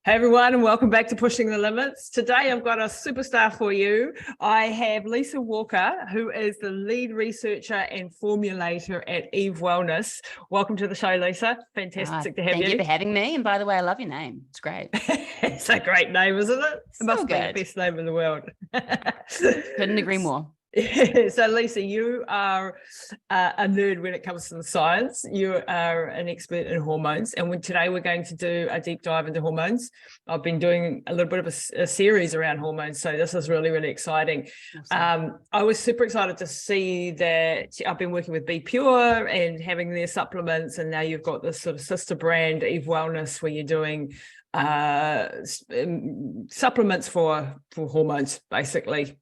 Hey everyone, and welcome back to Pushing the Limits. Today I've got a superstar for you. I have Lisa Walker, who is the lead researcher and formulator at Eve Wellness. Welcome to the show, Lisa. Fantastic to have you. Thank you for having me. And by the way, I love your name. It's great. It's a great name, isn't it? It must be the best name in the world. Couldn't agree more. So Lisa, you are a nerd when it comes to the science. You are an expert in hormones, and today we're going to do a deep dive into hormones. I've been doing a little bit of a series around hormones, so this is really, really exciting. Awesome. I was super excited to see that I've been working with Be Pure and having their supplements, and now you've got this sort of sister brand, Eve Wellness, where you're doing supplements for hormones, basically,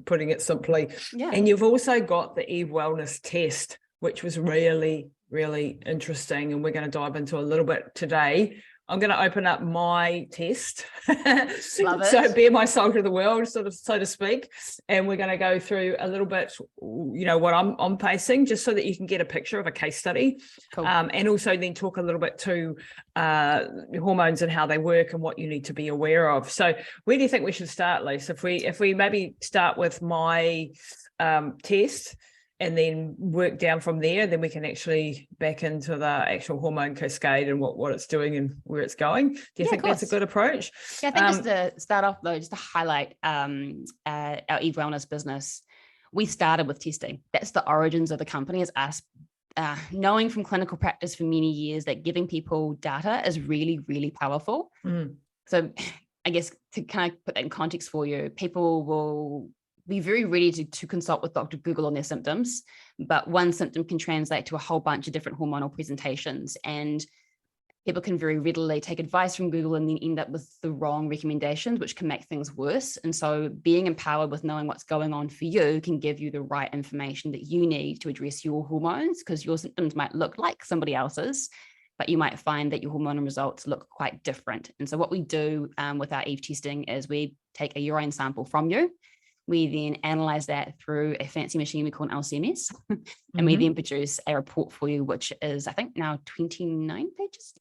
putting it simply. Yeah. And you've also got the Eve Wellness test, which was really, really interesting. And we're going to dive into a little bit today. I'm going to open up my test. Love it. So bear my soul to the world, so to speak. And we're going to go through a little bit, what I'm facing, just so that you can get a picture of a case study. Cool. And also then talk a little bit to hormones and how they work and what you need to be aware of. So where do you think we should start, Lisa? If we maybe start with my test, and then work down from there, then we can actually back into the actual hormone cascade and what it's doing and where it's going. Do you think that's a good approach? Yeah, I think just to start off though, just to highlight our Eve Wellness business, we started with testing. That's the origins of the company, is us knowing from clinical practice for many years that giving people data is really, really powerful. So I guess to kind of put that in context for you, people will be very ready to consult with Dr. Google on their symptoms, but one symptom can translate to a whole bunch of different hormonal presentations, and people can very readily take advice from Google and then end up with the wrong recommendations, which can make things worse. And so being empowered with knowing what's going on for you can give you the right information that you need to address your hormones, because your symptoms might look like somebody else's, but you might find that your hormonal results look quite different. And so what we do with our Eve testing is we take a urine sample from you. We then analyze that through a fancy machine we call an LCMS, and we then produce a report for you, which is, I think, now 29 pages.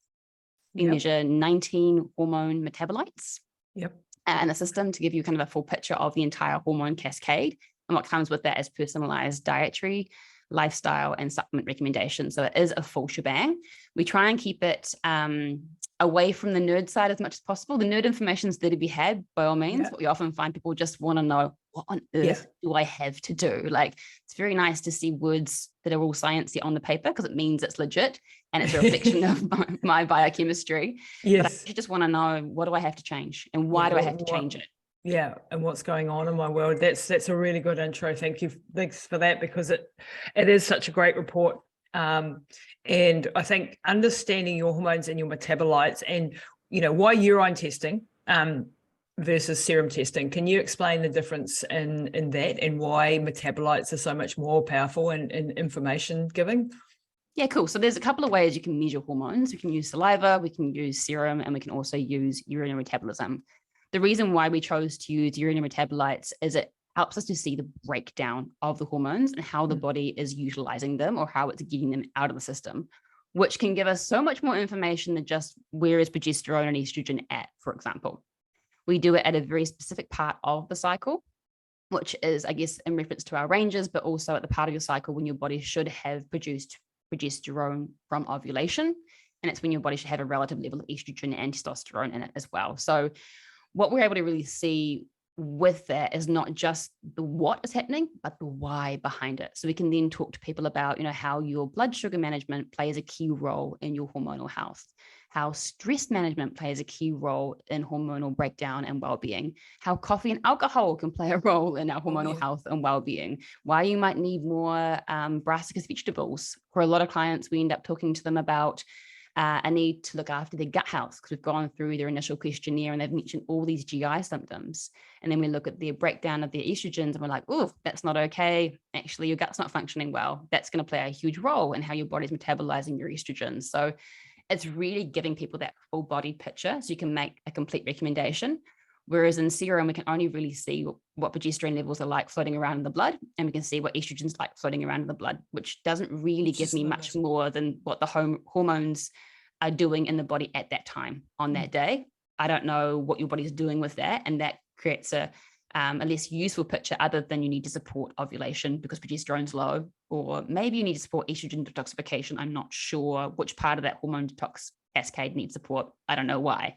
We measure 19 hormone metabolites in the system to give you kind of a full picture of the entire hormone cascade. And what comes with that is personalized dietary, lifestyle, and supplement recommendations. So it is a full shebang. We try and keep it away from the nerd side as much as possible. The nerd information is there to be had, by all means, but we often find people just want to know, what on earth do I have to do? Like, it's very nice to see words that are all sciencey on the paper, because it means it's legit and it's a reflection of my biochemistry. Yes. But I just want to know, what do I have to change, and why do I have to change it? Yeah, and what's going on in my world. That's a really good intro. Thanks for that, because it is such a great report. And I think understanding your hormones and your metabolites, and why urine testing versus serum testing. Can you explain the difference in that, and why metabolites are so much more powerful in information giving? Yeah, cool. So there's a couple of ways you can measure hormones. We can use saliva, we can use serum, and we can also use urinary metabolism. The reason why we chose to use urinary metabolites is it helps us to see the breakdown of the hormones and how the body is utilizing them, or how it's getting them out of the system, which can give us so much more information than just where is progesterone and estrogen at, for example. We do it at a very specific part of the cycle, which is, I guess, in reference to our ranges, but also at the part of your cycle when your body should have produced progesterone from ovulation. And it's when your body should have a relative level of estrogen and testosterone in it as well. So what we're able to really see with that is not just the what is happening, but the why behind it. So we can then talk to people about, how your blood sugar management plays a key role in your hormonal health, how stress management plays a key role in hormonal breakdown and well-being, how coffee and alcohol can play a role in our hormonal health and well-being, why you might need more brassicas vegetables. For a lot of clients, we end up talking to them about a need to look after their gut health, because we've gone through their initial questionnaire and they've mentioned all these GI symptoms. And then we look at their breakdown of their estrogens and we're like, oh, that's not okay. Actually, your gut's not functioning well. That's going to play a huge role in how your body's metabolizing your estrogens. So it's really giving people that full body picture so you can make a complete recommendation. Whereas in serum, we can only really see what progesterone levels are like floating around in the blood, and we can see what estrogen's like floating around in the blood, which doesn't really give me much more than what the hormones are doing in the body at that time on that day. I don't know what your body's doing with that. And that creates a less useful picture, other than you need to support ovulation because progesterone's low, or maybe you need to support estrogen detoxification. I'm not sure which part of that hormone detox cascade needs support. I don't know why.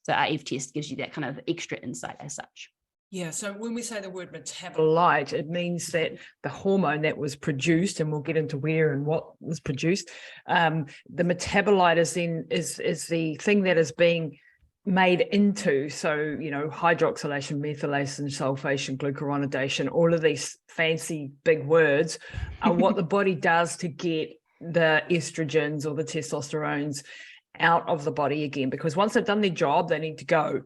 So our Eve test gives you that kind of extra insight as such. Yeah, so when we say the word metabolite, it means that the hormone that was produced, and we'll get into where and what was produced, the metabolite is the thing that is being made into, so, you know, hydroxylation, methylation, sulfation, glucuronidation, all of these fancy big words are what the body does to get the estrogens or the testosterones out of the body again, because once they've done their job, they need to go.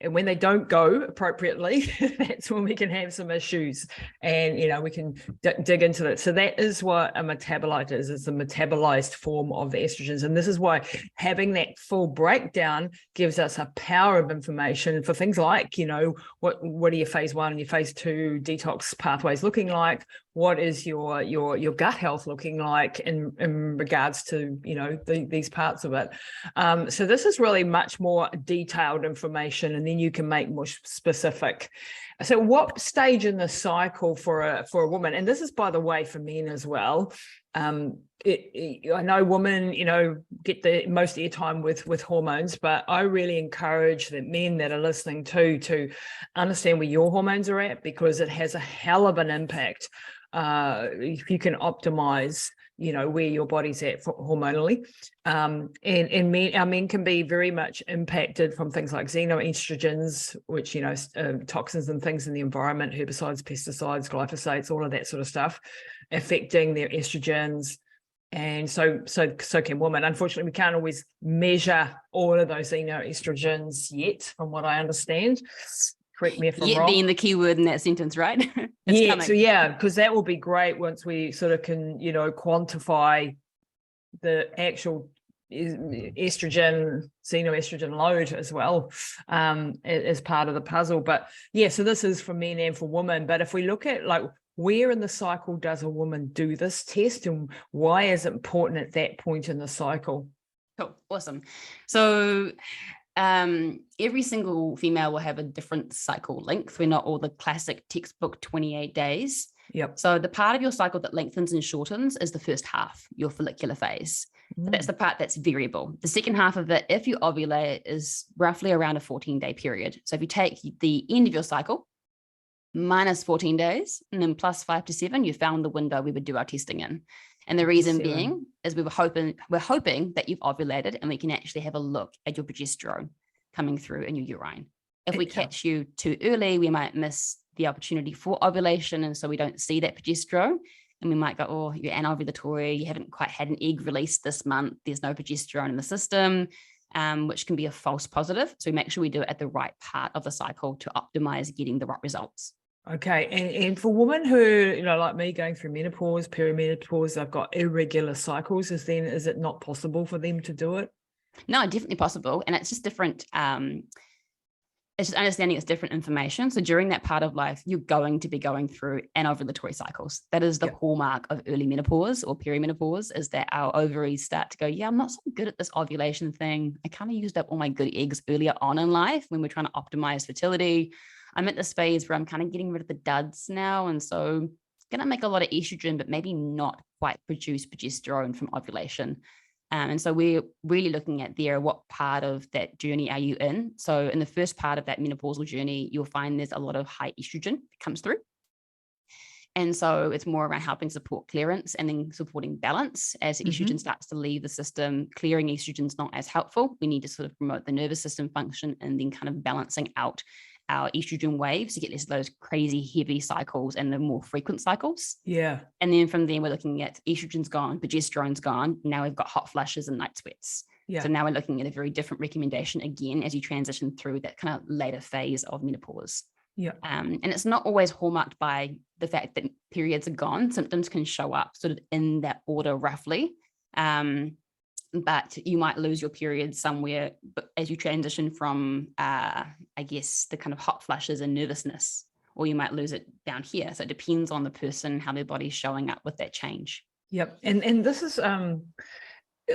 And when they don't go appropriately, that's when we can have some issues, and, you know, we can dig into it. So that is what a metabolite is. It's a metabolized form of the estrogens. And this is why having that full breakdown gives us a power of information for things like, you know, what are your phase 1 and your phase 2 detox pathways looking like? What is your gut health looking like in regards to, you know, these parts of it? So this is really much more detailed information, and then you can make more specific. So what stage in the cycle for a woman, and this is, by the way, for men as well. I know women, you know, get the most airtime with hormones, but I really encourage the men that are listening to understand where your hormones are at, because it has a hell of an impact. If you can optimize, you know, where your body's at hormonally. And our men can be very much impacted from things like xenoestrogens, which, you know, toxins and things in the environment, herbicides, pesticides, glyphosates, all of that sort of stuff, affecting their estrogens. And so can women. Unfortunately, we can't always measure all of those xenoestrogens yet, from what I understand. Correct me if I'm wrong. Being the key word in that sentence, right? Yeah, so yeah, because that will be great once we sort of can, you know, quantify the actual estrogen, xenoestrogen load as well, as part of the puzzle. But yeah, so this is for men and for women. But if we look at, like, where in the cycle does a woman do this test, and why is it important at that point in the cycle? Cool, awesome. So every single female will have a different cycle length. We're not all the classic textbook 28 days. Yep. So the part of your cycle that lengthens and shortens is the first half, your follicular phase. So that's the part that's variable. The second half of it, if you ovulate, is roughly around a 14-day period. So if you take the end of your cycle minus 14 days and then plus 5 to 7, you found the window we would do our testing in. And the reason being is we're hoping that you've ovulated, and we can actually have a look at your progesterone coming through in your urine. If we catch you too early, we might miss the opportunity for ovulation, and so we don't see that progesterone, and we might go, oh, you're anovulatory, you haven't quite had an egg released this month, there's no progesterone in the system, which can be a false positive. So we make sure we do it at the right part of the cycle to optimize getting the right results. Okay, and for women who, you know, like me, going through menopause, perimenopause, they've got irregular cycles, is it not possible for them to do it? No, definitely possible. And it's just different. It's just understanding it's different information. So during that part of life, you're going to be going through anovulatory cycles. That is the hallmark of early menopause or perimenopause, is that our ovaries start to go, yeah, I'm not so good at this ovulation thing. I kind of used up all my good eggs earlier on in life when we're trying to optimize fertility. I'm at this phase where I'm kind of getting rid of the duds now. And so it's going to make a lot of estrogen, but maybe not quite produce progesterone from ovulation. And so we're really looking at what part of that journey are you in? So in the first part of that menopausal journey, you'll find there's a lot of high estrogen that comes through. And so it's more around helping support clearance and then supporting balance. As estrogen starts to leave the system, clearing estrogen is not as helpful. We need to sort of promote the nervous system function and then kind of balancing out our estrogen waves to get less of those crazy heavy cycles and the more frequent cycles. Yeah. And then from there, we're looking at estrogen's gone, progesterone's gone. Now we've got hot flushes and night sweats. Yeah. So now we're looking at a very different recommendation again as you transition through that kind of later phase of menopause. Yeah. And it's not always hallmarked by the fact that periods are gone. Symptoms can show up sort of in that order roughly. But you might lose your period somewhere as you transition from, I guess, the kind of hot flushes and nervousness, or you might lose it down here. So it depends on the person, how their body's showing up with that change. Yep. And this is,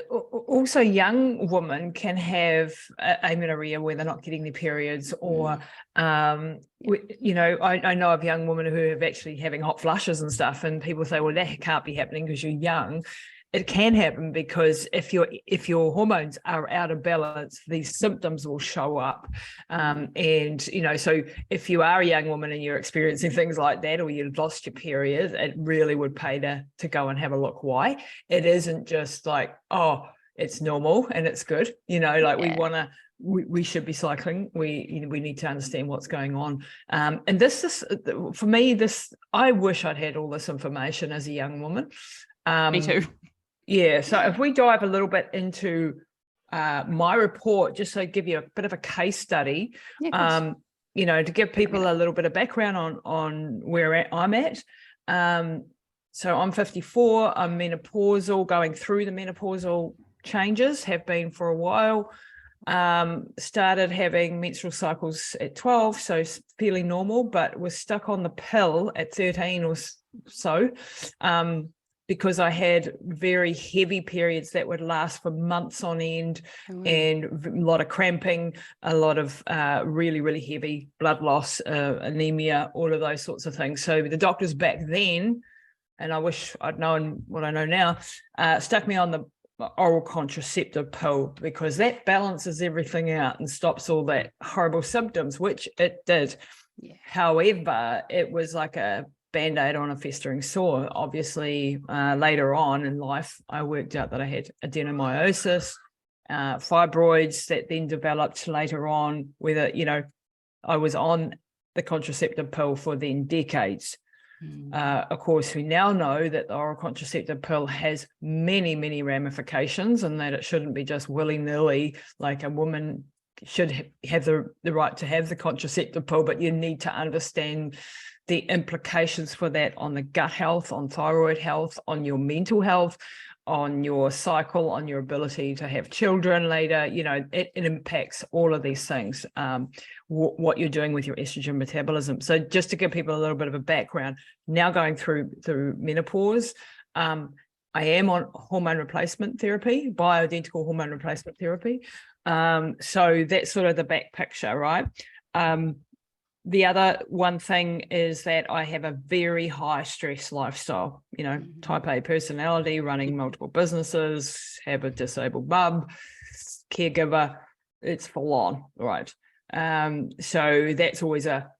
Also, young women can have amenorrhea where they're not getting their periods, or you know, I know of young women who have actually having hot flushes and stuff, and people say, well, that can't be happening because you're young. It can happen because if your hormones are out of balance, these symptoms will show up. And, you know, so if you are a young woman and you're experiencing things like that, or you've lost your period, it really would pay to go and have a look why. It isn't just like, oh, it's normal and it's good. You know, like we should be cycling. We need to understand what's going on. And this for me, I wish I'd had all this information as a young woman. Me too. Yeah, so if we dive a little bit into my report, just so give you a bit of a case study, you know, to give people a little bit of background on where I'm at. So I'm 54, I'm menopausal, going through the menopausal changes, have been for a while. Started having menstrual cycles at 12, so feeling normal, but was stuck on the pill at 13 or so. Because I had very heavy periods that would last for months on end, and a lot of cramping, a lot of really, really heavy blood loss, anemia, all of those sorts of things. So the doctors back then, and I wish I'd known what I know now, stuck me on the oral contraceptive pill because that balances everything out and stops all that horrible symptoms, which it did. Yeah. However, it was like a Band-Aid on a festering sore. Obviously, later on in life, I worked out that I had adenomyosis, fibroids that then developed later on, whether, you know, I was on the contraceptive pill for then decades. Of course, we now know that the oral contraceptive pill has many, many ramifications, and that it shouldn't be just willy-nilly, like a woman should have the right to have the contraceptive pill, but you need to understand the implications for that on the gut health, on thyroid health, on your mental health, on your cycle, on your ability to have children later. You know, it impacts all of these things, what you're doing with your estrogen metabolism. So just to give people a little bit of a background, now going through menopause, I am on hormone replacement therapy, bioidentical hormone replacement therapy. So that's sort of the back picture, right? The other one thing is that I have a very high stress lifestyle, you know, type A personality, running multiple businesses, have a disabled mum, caregiver, it's full on, right? So that's always what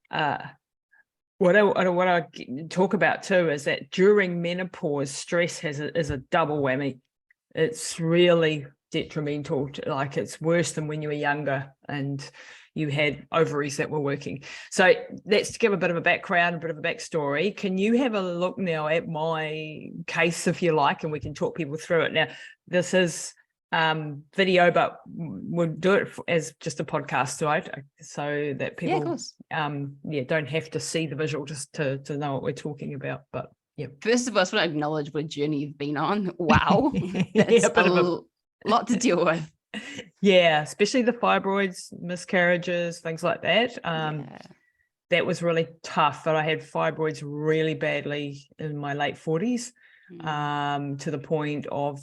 I talk about too is that during menopause, stress is a double whammy. It's really detrimental, like it's worse than when you were younger and you had ovaries that were working. So let's give a bit of a background, a bit of a backstory. Can you have a look now at my case, if you like, and we can talk people through it. Now, this is video, but we'll do it as just a podcast, right? So that people don't have to see the visual just to know what we're talking about. But yeah. First of all, I just want to acknowledge what a journey you've been on. Wow. That's a lot to deal with. Yeah, especially the fibroids, miscarriages, things like that. That was really tough. But I had fibroids really badly in my late 40s, to the point of,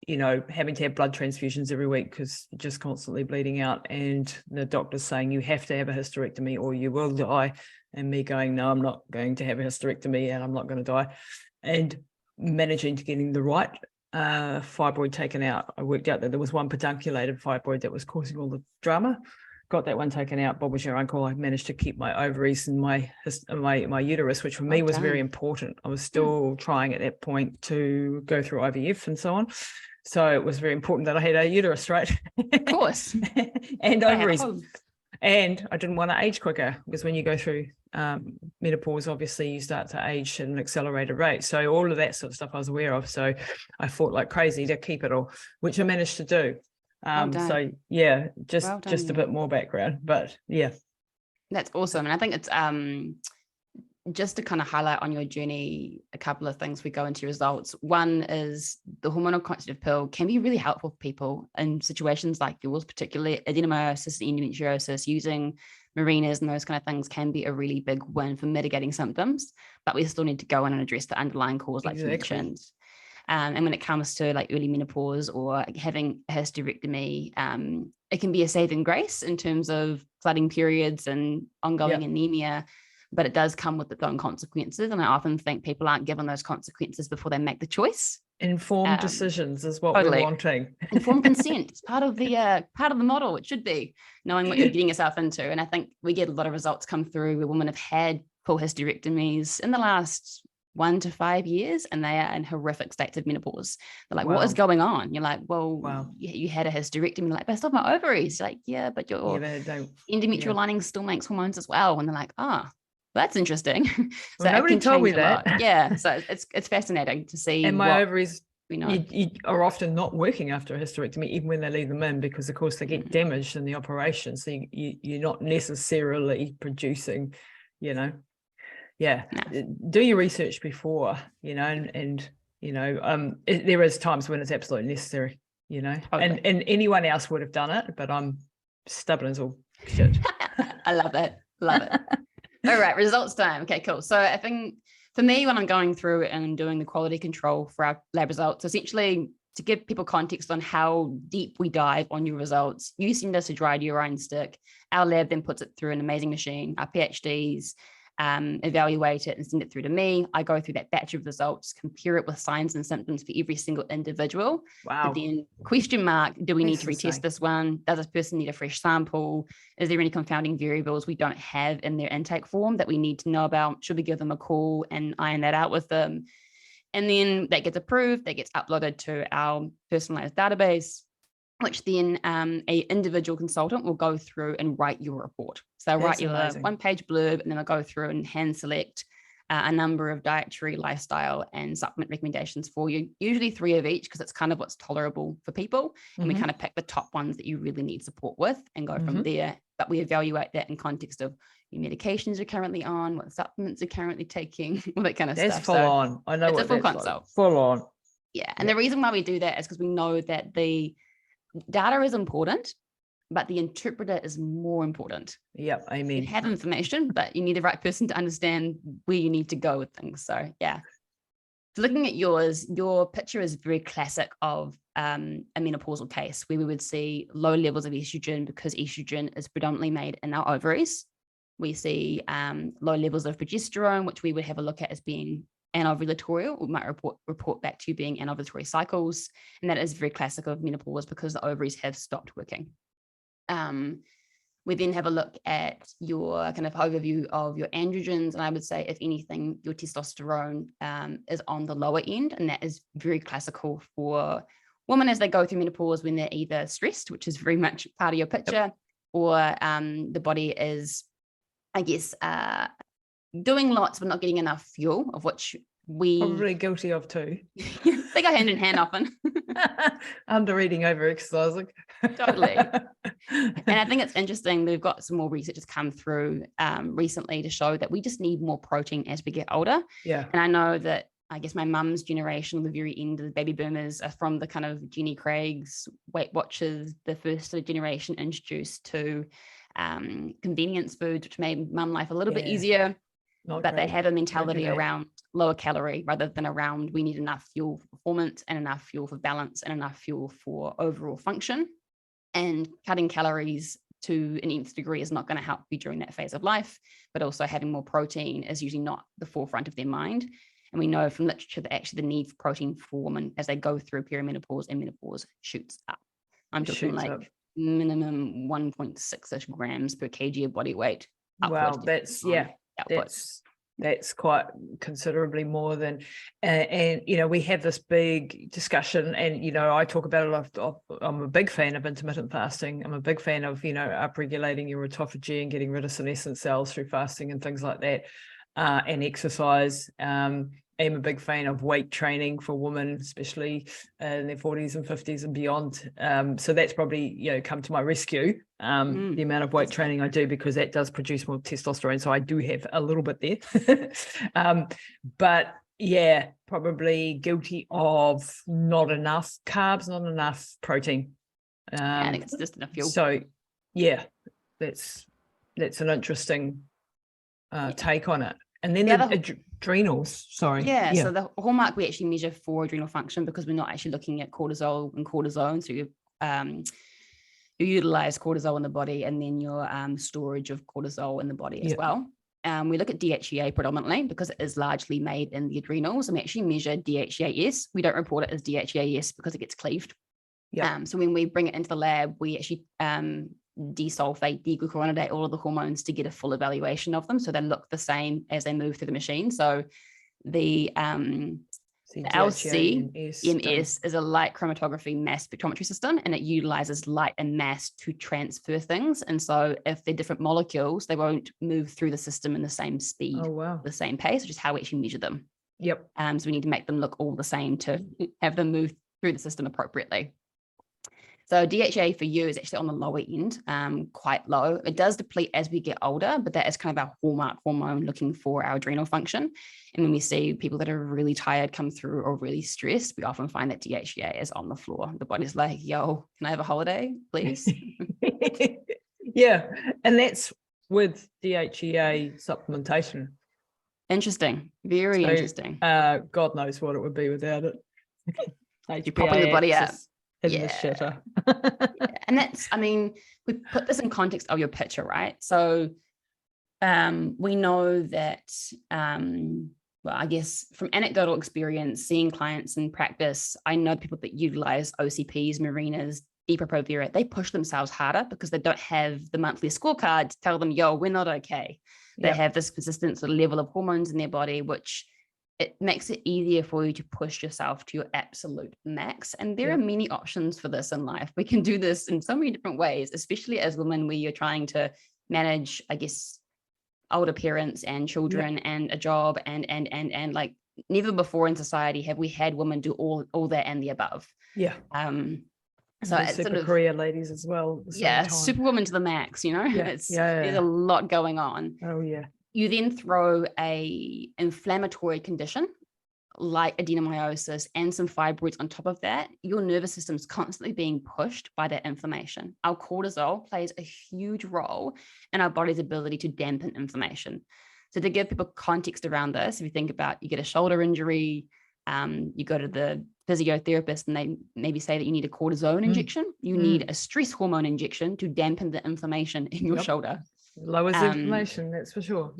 you know, having to have blood transfusions every week because you're just constantly bleeding out. And the doctor's saying you have to have a hysterectomy or you will die. And me going, no, I'm not going to have a hysterectomy and I'm not going to die. And managing to getting the right fibroid taken out. I worked out that there was one pedunculated fibroid that was causing all the drama. Got that one taken out. Bob was your uncle. I managed to keep my ovaries and my uterus, which for me was very important. I was still trying at that point to go through IVF and so on. So it was very important that I had a uterus, right? Of course. And ovaries. And I didn't want to age quicker because when you go through menopause, obviously you start to age at an accelerated rate. So all of that sort of stuff I was aware of. So I fought like crazy to keep it all, which I managed to do. So yeah, just a bit more background, but yeah. That's awesome. And I think it's just to kind of highlight on your journey, a couple of things we go into results. One is the hormonal contraceptive pill can be really helpful for people in situations like yours, particularly adenomyosis, endometriosis. Using Mirina's and those kind of things can be a really big win for mitigating symptoms, but we still need to go in and address the underlying cause, like you mentioned. And when it comes to like early menopause or having a hysterectomy, it can be a saving grace in terms of flooding periods and ongoing anemia, but it does come with its own consequences. And I often think people aren't given those consequences before they make the choice. Informed decisions is what totally. we're wanting. Informed consent. It's part of the model. It should be knowing what you're getting yourself into. And I think we get a lot of results come through where women have had full hysterectomies in the last 1 to 5 years, and they are in horrific states of menopause. They're like, what is going on? You're like, well, you had a hysterectomy. Like, but I still have my ovaries. You're like, yeah, but your endometrial lining still makes hormones as well. And they're like, that's interesting. So well, nobody told me that. Yeah. So it's fascinating to see. And my ovaries, you are often not working after a hysterectomy, even when they leave them in, because of course they get damaged in the operation. So you're not necessarily producing, do your research before, and there is times when it's absolutely necessary, totally. and anyone else would have done it, but I'm stubborn as all shit. I love it. All right, results time. Okay, cool. So I think for me, when I'm going through and doing the quality control for our lab results, essentially to give people context on how deep we dive on your results, you send us a dried urine stick. Our lab then puts it through an amazing machine. Our PhDs evaluate it and send it through to me. I go through that batch of results, compare it with signs and symptoms for every single individual. Wow. But then question mark, do we need to retest this one? Does this person need a fresh sample? Is there any confounding variables we don't have in their intake form that we need to know about? Should we give them a call and iron that out with them? And then that gets approved, that gets uploaded to our personalized database, which then a individual consultant will go through and write your report. So they'll write you a 1-page blurb, and then I'll go through and hand select a number of dietary, lifestyle, and supplement recommendations for you, usually 3 of each, because it's kind of what's tolerable for people. And we kind of pick the top ones that you really need support with and go from there. But we evaluate that in context of your medications you're currently on, what supplements you're currently taking, all that kind of stuff. That's full on. I know it's what a full that's consult. Like. Full on. Yeah. And the reason why we do that is because we know that the data is important, but the interpreter is more important. Yep, I mean, you have information, but you need the right person to understand where you need to go with things. So yeah. So looking at yours, your picture is very classic of a menopausal case where we would see low levels of estrogen because estrogen is predominantly made in our ovaries. We see low levels of progesterone, which we would have a look at as being anovulatory. We might report back to you being anovulatory cycles. And that is very classic of menopause because the ovaries have stopped working. We then have a look at your kind of overview of your androgens. And I would say, if anything, your testosterone is on the lower end. And that is very classical for women as they go through menopause when they're either stressed, which is very much part of your picture, or the body is, I guess, doing lots, but not getting enough fuel, of which we probably guilty of too. They go hand in hand often. Under eating, over exercising. Totally. And I think it's interesting. We've got some more research that's come through recently to show that we just need more protein as we get older. Yeah. And I know that, I guess, my mum's generation, the very end of the baby boomers, are from the kind of Jenny Craig's, Weight Watchers, the first generation introduced to convenience foods, which made mum life a little bit easier. But they have a mentality around lower calorie rather than around we need enough fuel for performance and enough fuel for balance and enough fuel for overall function. And cutting calories to an nth degree is not going to help you during that phase of life, but also having more protein is usually not the forefront of their mind. And we know from literature that actually the need for protein for women as they go through perimenopause and menopause shoots up. I'm talking like minimum 1.6-ish grams per kg of body weight. Wow, that's quite considerably more than, and we have this big discussion, and I talk about it a lot. I'm a big fan of intermittent fasting. I'm a big fan of upregulating your autophagy and getting rid of senescent cells through fasting and things like that, and exercise. I'm a big fan of weight training for women, especially in their 40s and 50s and beyond. So that's probably, come to my rescue, the amount of weight training I do, because that does produce more testosterone. So I do have a little bit there. But yeah, probably guilty of not enough carbs, not enough protein. I think it's just enough fuel. So yeah, that's an interesting take on it. And then the adrenals, sorry. Yeah, so the hallmark we actually measure for adrenal function, because we're not actually looking at cortisol and cortisone. So you utilize cortisol in the body, and then your storage of cortisol in the body as well. We look at DHEA predominantly because it is largely made in the adrenals, and we actually measure DHEAS. We don't report it as DHEAS because it gets cleaved. So when we bring it into the lab, we actually desulfate, deglucuronidate all of the hormones to get a full evaluation of them, so they look the same as they move through the machine. So the LC-MS is a light chromatography mass spectrometry system, and it utilizes light and mass to transfer things. And so if they're different molecules, they won't move through the system in the same speed, the same pace, which is how we actually measure them. So we need to make them look all the same to have them move through the system appropriately. So DHA for you is actually on the lower end, quite low. It does deplete as we get older, but that is kind of our hallmark hormone looking for our adrenal function. And when we see people that are really tired come through or really stressed, we often find that DHA is on the floor. The body's like, yo, can I have a holiday, please? And that's with DHEA supplementation. Interesting. Very interesting. God knows what it would be without it. You're popping the body out. In the shitter. And that's, I mean, we put this in context of your picture, right? So we know that, well, I guess from anecdotal experience, seeing clients in practice, I know people that utilize OCPs, Marinas, Depo-Provera, they push themselves harder because they don't have the monthly scorecard to tell them, yo, we're not okay. They have this consistent sort of level of hormones in their body, which it makes it easier for you to push yourself to your absolute max. And there are many options for this in life. We can do this in so many different ways, especially as women, where you're trying to manage, I guess, older parents and children and a job and like never before in society have we had women do all that and the above. So it's super sort of career ladies as well. superwoman to the max, you know. There's a lot going on. You then throw a inflammatory condition like adenomyosis and some fibroids on top of that, your nervous system's constantly being pushed by that inflammation. Our cortisol plays a huge role in our body's ability to dampen inflammation. So to give people context around this, if you think about, you get a shoulder injury, you go to the physiotherapist and they maybe say that you need a cortisone injection. You need a stress hormone injection to dampen the inflammation in your shoulder. Lowers inflammation, that's for sure.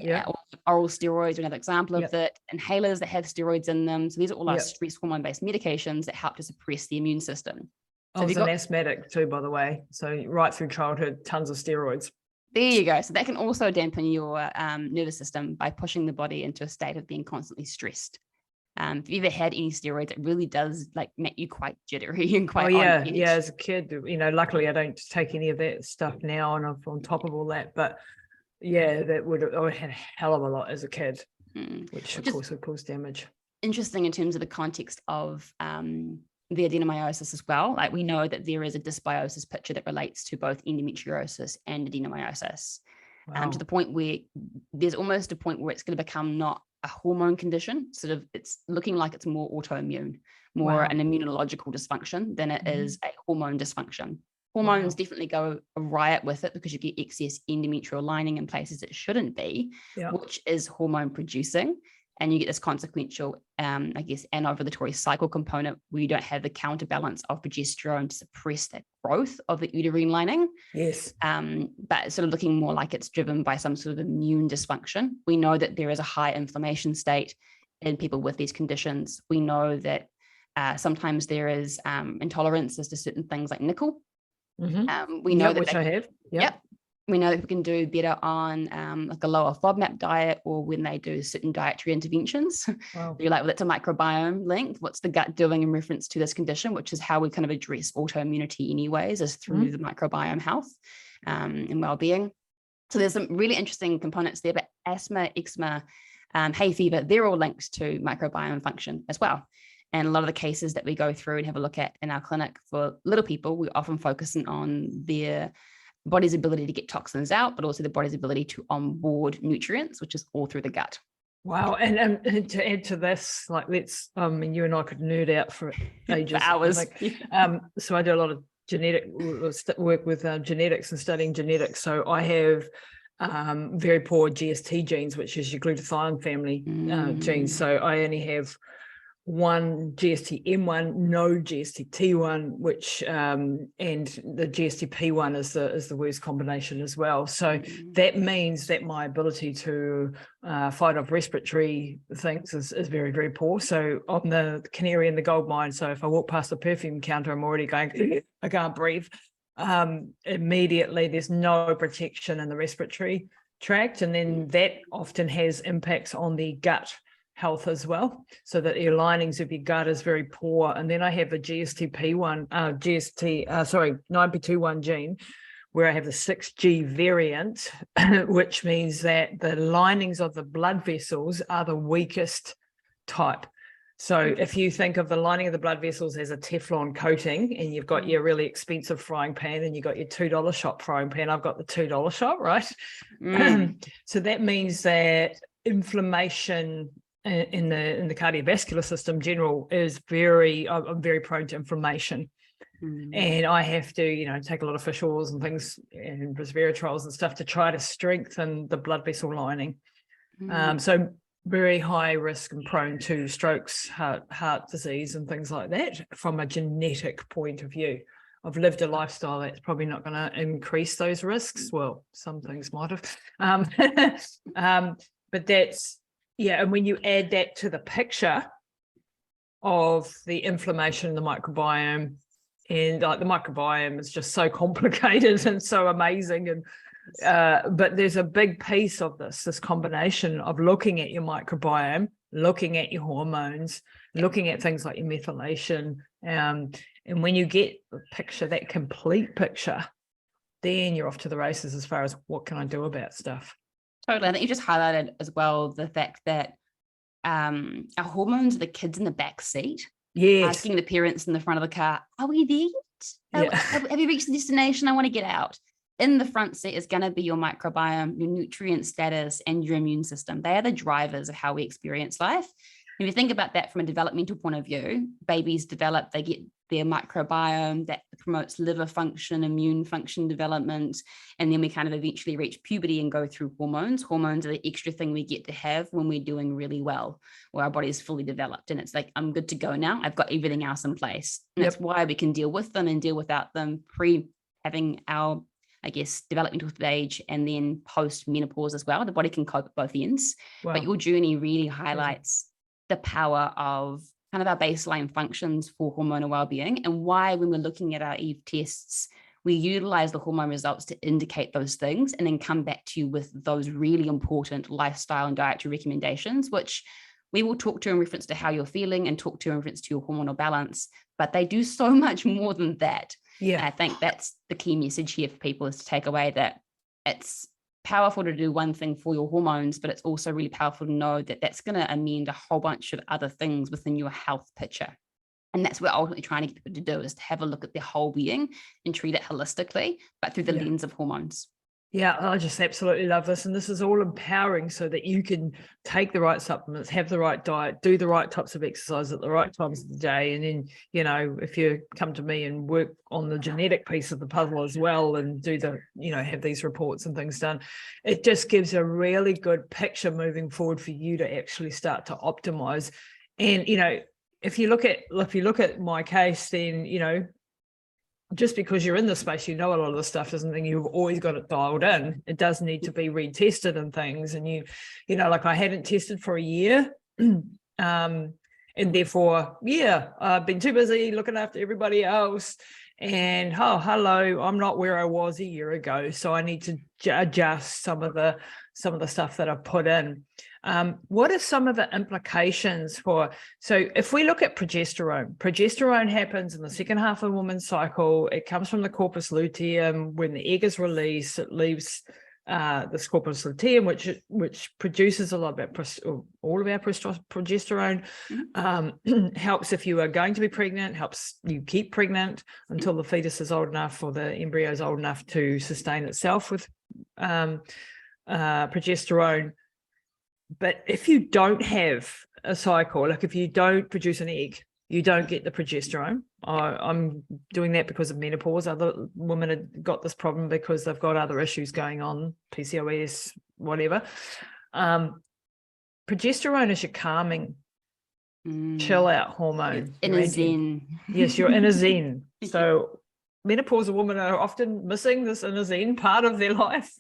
Oral steroids are another example of that. Inhalers that have steroids in them. So these are all our stress hormone-based medications that help to suppress the immune system. So I was an asthmatic too, by the way. So right through childhood, tons of steroids. There you go. So that can also dampen your nervous system by pushing the body into a state of being constantly stressed. If you've ever had any steroids, it really does like make you quite jittery and quite on edge. As a kid, you know, luckily I don't take any of that stuff now and I'm on top of all that, but that would have, I had a hell of a lot as a kid, which of course would cause damage. Interesting in terms of the context of the adenomyosis as well. Like we know that there is a dysbiosis picture that relates to both endometriosis and adenomyosis. To the point where there's almost a point where it's going to become not a hormone condition, sort of it's looking like it's more autoimmune, more an immunological dysfunction than it is a hormone dysfunction. Hormones definitely go a riot with it because you get excess endometrial lining in places it shouldn't be, which is hormone producing. And you get this consequential, I guess, anovulatory cycle component where you don't have the counterbalance of progesterone to suppress that growth of the uterine lining. But it's sort of looking more like it's driven by some sort of immune dysfunction. We know that there is a high inflammation state in people with these conditions. We know that sometimes there is intolerances to certain things like nickel. We know that which I have. We know that we can do better on like a lower FODMAP diet or when they do certain dietary interventions. You're like, well, that's a microbiome link. What's the gut doing in reference to this condition, which is how we kind of address autoimmunity anyways, is through the microbiome health and well-being. So there's some really interesting components there, but asthma, eczema, hay fever, they're all linked to microbiome function as well. And a lot of the cases that we go through and have a look at in our clinic for little people, we often focus on their body's ability to get toxins out, but also the body's ability to onboard nutrients, which is all through the gut. Wow. And to add to this, like let's, you and I could nerd out for ages. For hours. So I do a lot of genetic work with genetics and studying genetics. So I have very poor GST genes, which is your glutathione family genes. So I only have one GST-M1, no GST-T1, which and the GST-P1 is the worst combination as well. So that means that my ability to fight off respiratory things is very, very poor. So I'm the canary in the gold mine. So if I walk past the perfume counter, I'm already going, I can't breathe. Immediately, there's no protection in the respiratory tract, and then that often has impacts on the gut health as well, so that your linings of your gut is very poor. And then I have the NPT1 gene, where I have the 6G variant, which means that the linings of the blood vessels are the weakest type. So if you think of the lining of the blood vessels as a Teflon coating, and you've got your really expensive frying pan and you've got your $2 shop frying pan, I've got the $2 shop, right? So that means that inflammation in the cardiovascular system general is I'm very prone to inflammation. And I have to, take a lot of fish oils and things and resveratrols and stuff to try to strengthen the blood vessel lining. So very high risk and prone to strokes, heart disease and things like that from a genetic point of view. I've lived a lifestyle that's probably not going to increase those risks. Well, some things might have. But that's, and when you add that to the picture of the inflammation in the microbiome, and like the microbiome is just so complicated and so amazing, and but there's a big piece of this combination of looking at your microbiome, looking at your hormones, looking at things like your methylation, and when you get the picture, that complete picture, then you're off to the races as far as what can I do about stuff. Totally. I think you just highlighted as well the fact that our hormones are the kids in the back seat. Yes. Asking the parents in the front of the car, are we there yet? Have you reached the destination? I want to get out. In the front seat is going to be your microbiome, your nutrient status, and your immune system. They are the drivers of how we experience life. If you think about that from a developmental point of view, babies develop, they get their microbiome that promotes liver function, immune function development, and then we kind of eventually reach puberty and go through hormones. Hormones are the extra thing we get to have when we're doing really well, where our body is fully developed. And it's like, I'm good to go now. I've got everything else in place. And that's why we can deal with them and deal without them having our, developmental stage, and then post menopause as well. The body can cope at both ends. Wow. But your journey really highlights the power of kind of our baseline functions for hormonal well-being, and why when we're looking at our Eve tests, we utilize the hormone results to indicate those things, and then come back to you with those really important lifestyle and dietary recommendations, which we will talk to in reference to how you're feeling and talk to in reference to your hormonal balance, but they do so much more than that. And I think that's the key message here for people, is to take away that it's powerful to do one thing for your hormones, but it's also really powerful to know that that's going to amend a whole bunch of other things within your health picture. And that's what we're ultimately trying to get people to do, is to have a look at their whole being and treat it holistically, but through the lens of hormones. Yeah, I just absolutely love this. And this is all empowering so that you can take the right supplements, have the right diet, do the right types of exercise at the right times of the day. And then, if you come to me and work on the genetic piece of the puzzle as well, and do have these reports and things done, it just gives a really good picture moving forward for you to actually start to optimize. And, if you look at my case, then, just because you're in the space, a lot of the stuff doesn't mean you've always got it dialed in. It does need to be retested and things. And like I hadn't tested for a year. And therefore, I've been too busy looking after everybody else. And hello, I'm not where I was a year ago. So I need to adjust some of the stuff that I've put in. What are some of the implications so if we look at progesterone happens in the second half of a woman's cycle. It comes from the corpus luteum. When the egg is released, it leaves this corpus luteum, which produces a lot of all of our progesterone. Helps if you are going to be pregnant, helps you keep pregnant until the fetus is old enough, or the embryo is old enough to sustain itself with progesterone. But if you don't have a cycle, like if you don't produce an egg, you don't get the progesterone. I'm doing that because of menopause. Other women have got this problem because they've got other issues going on, PCOS, whatever. Progesterone is your calming, chill out hormone. In a zen. Yes, you're in a zen. So menopausal women are often missing this in a zen part of their life.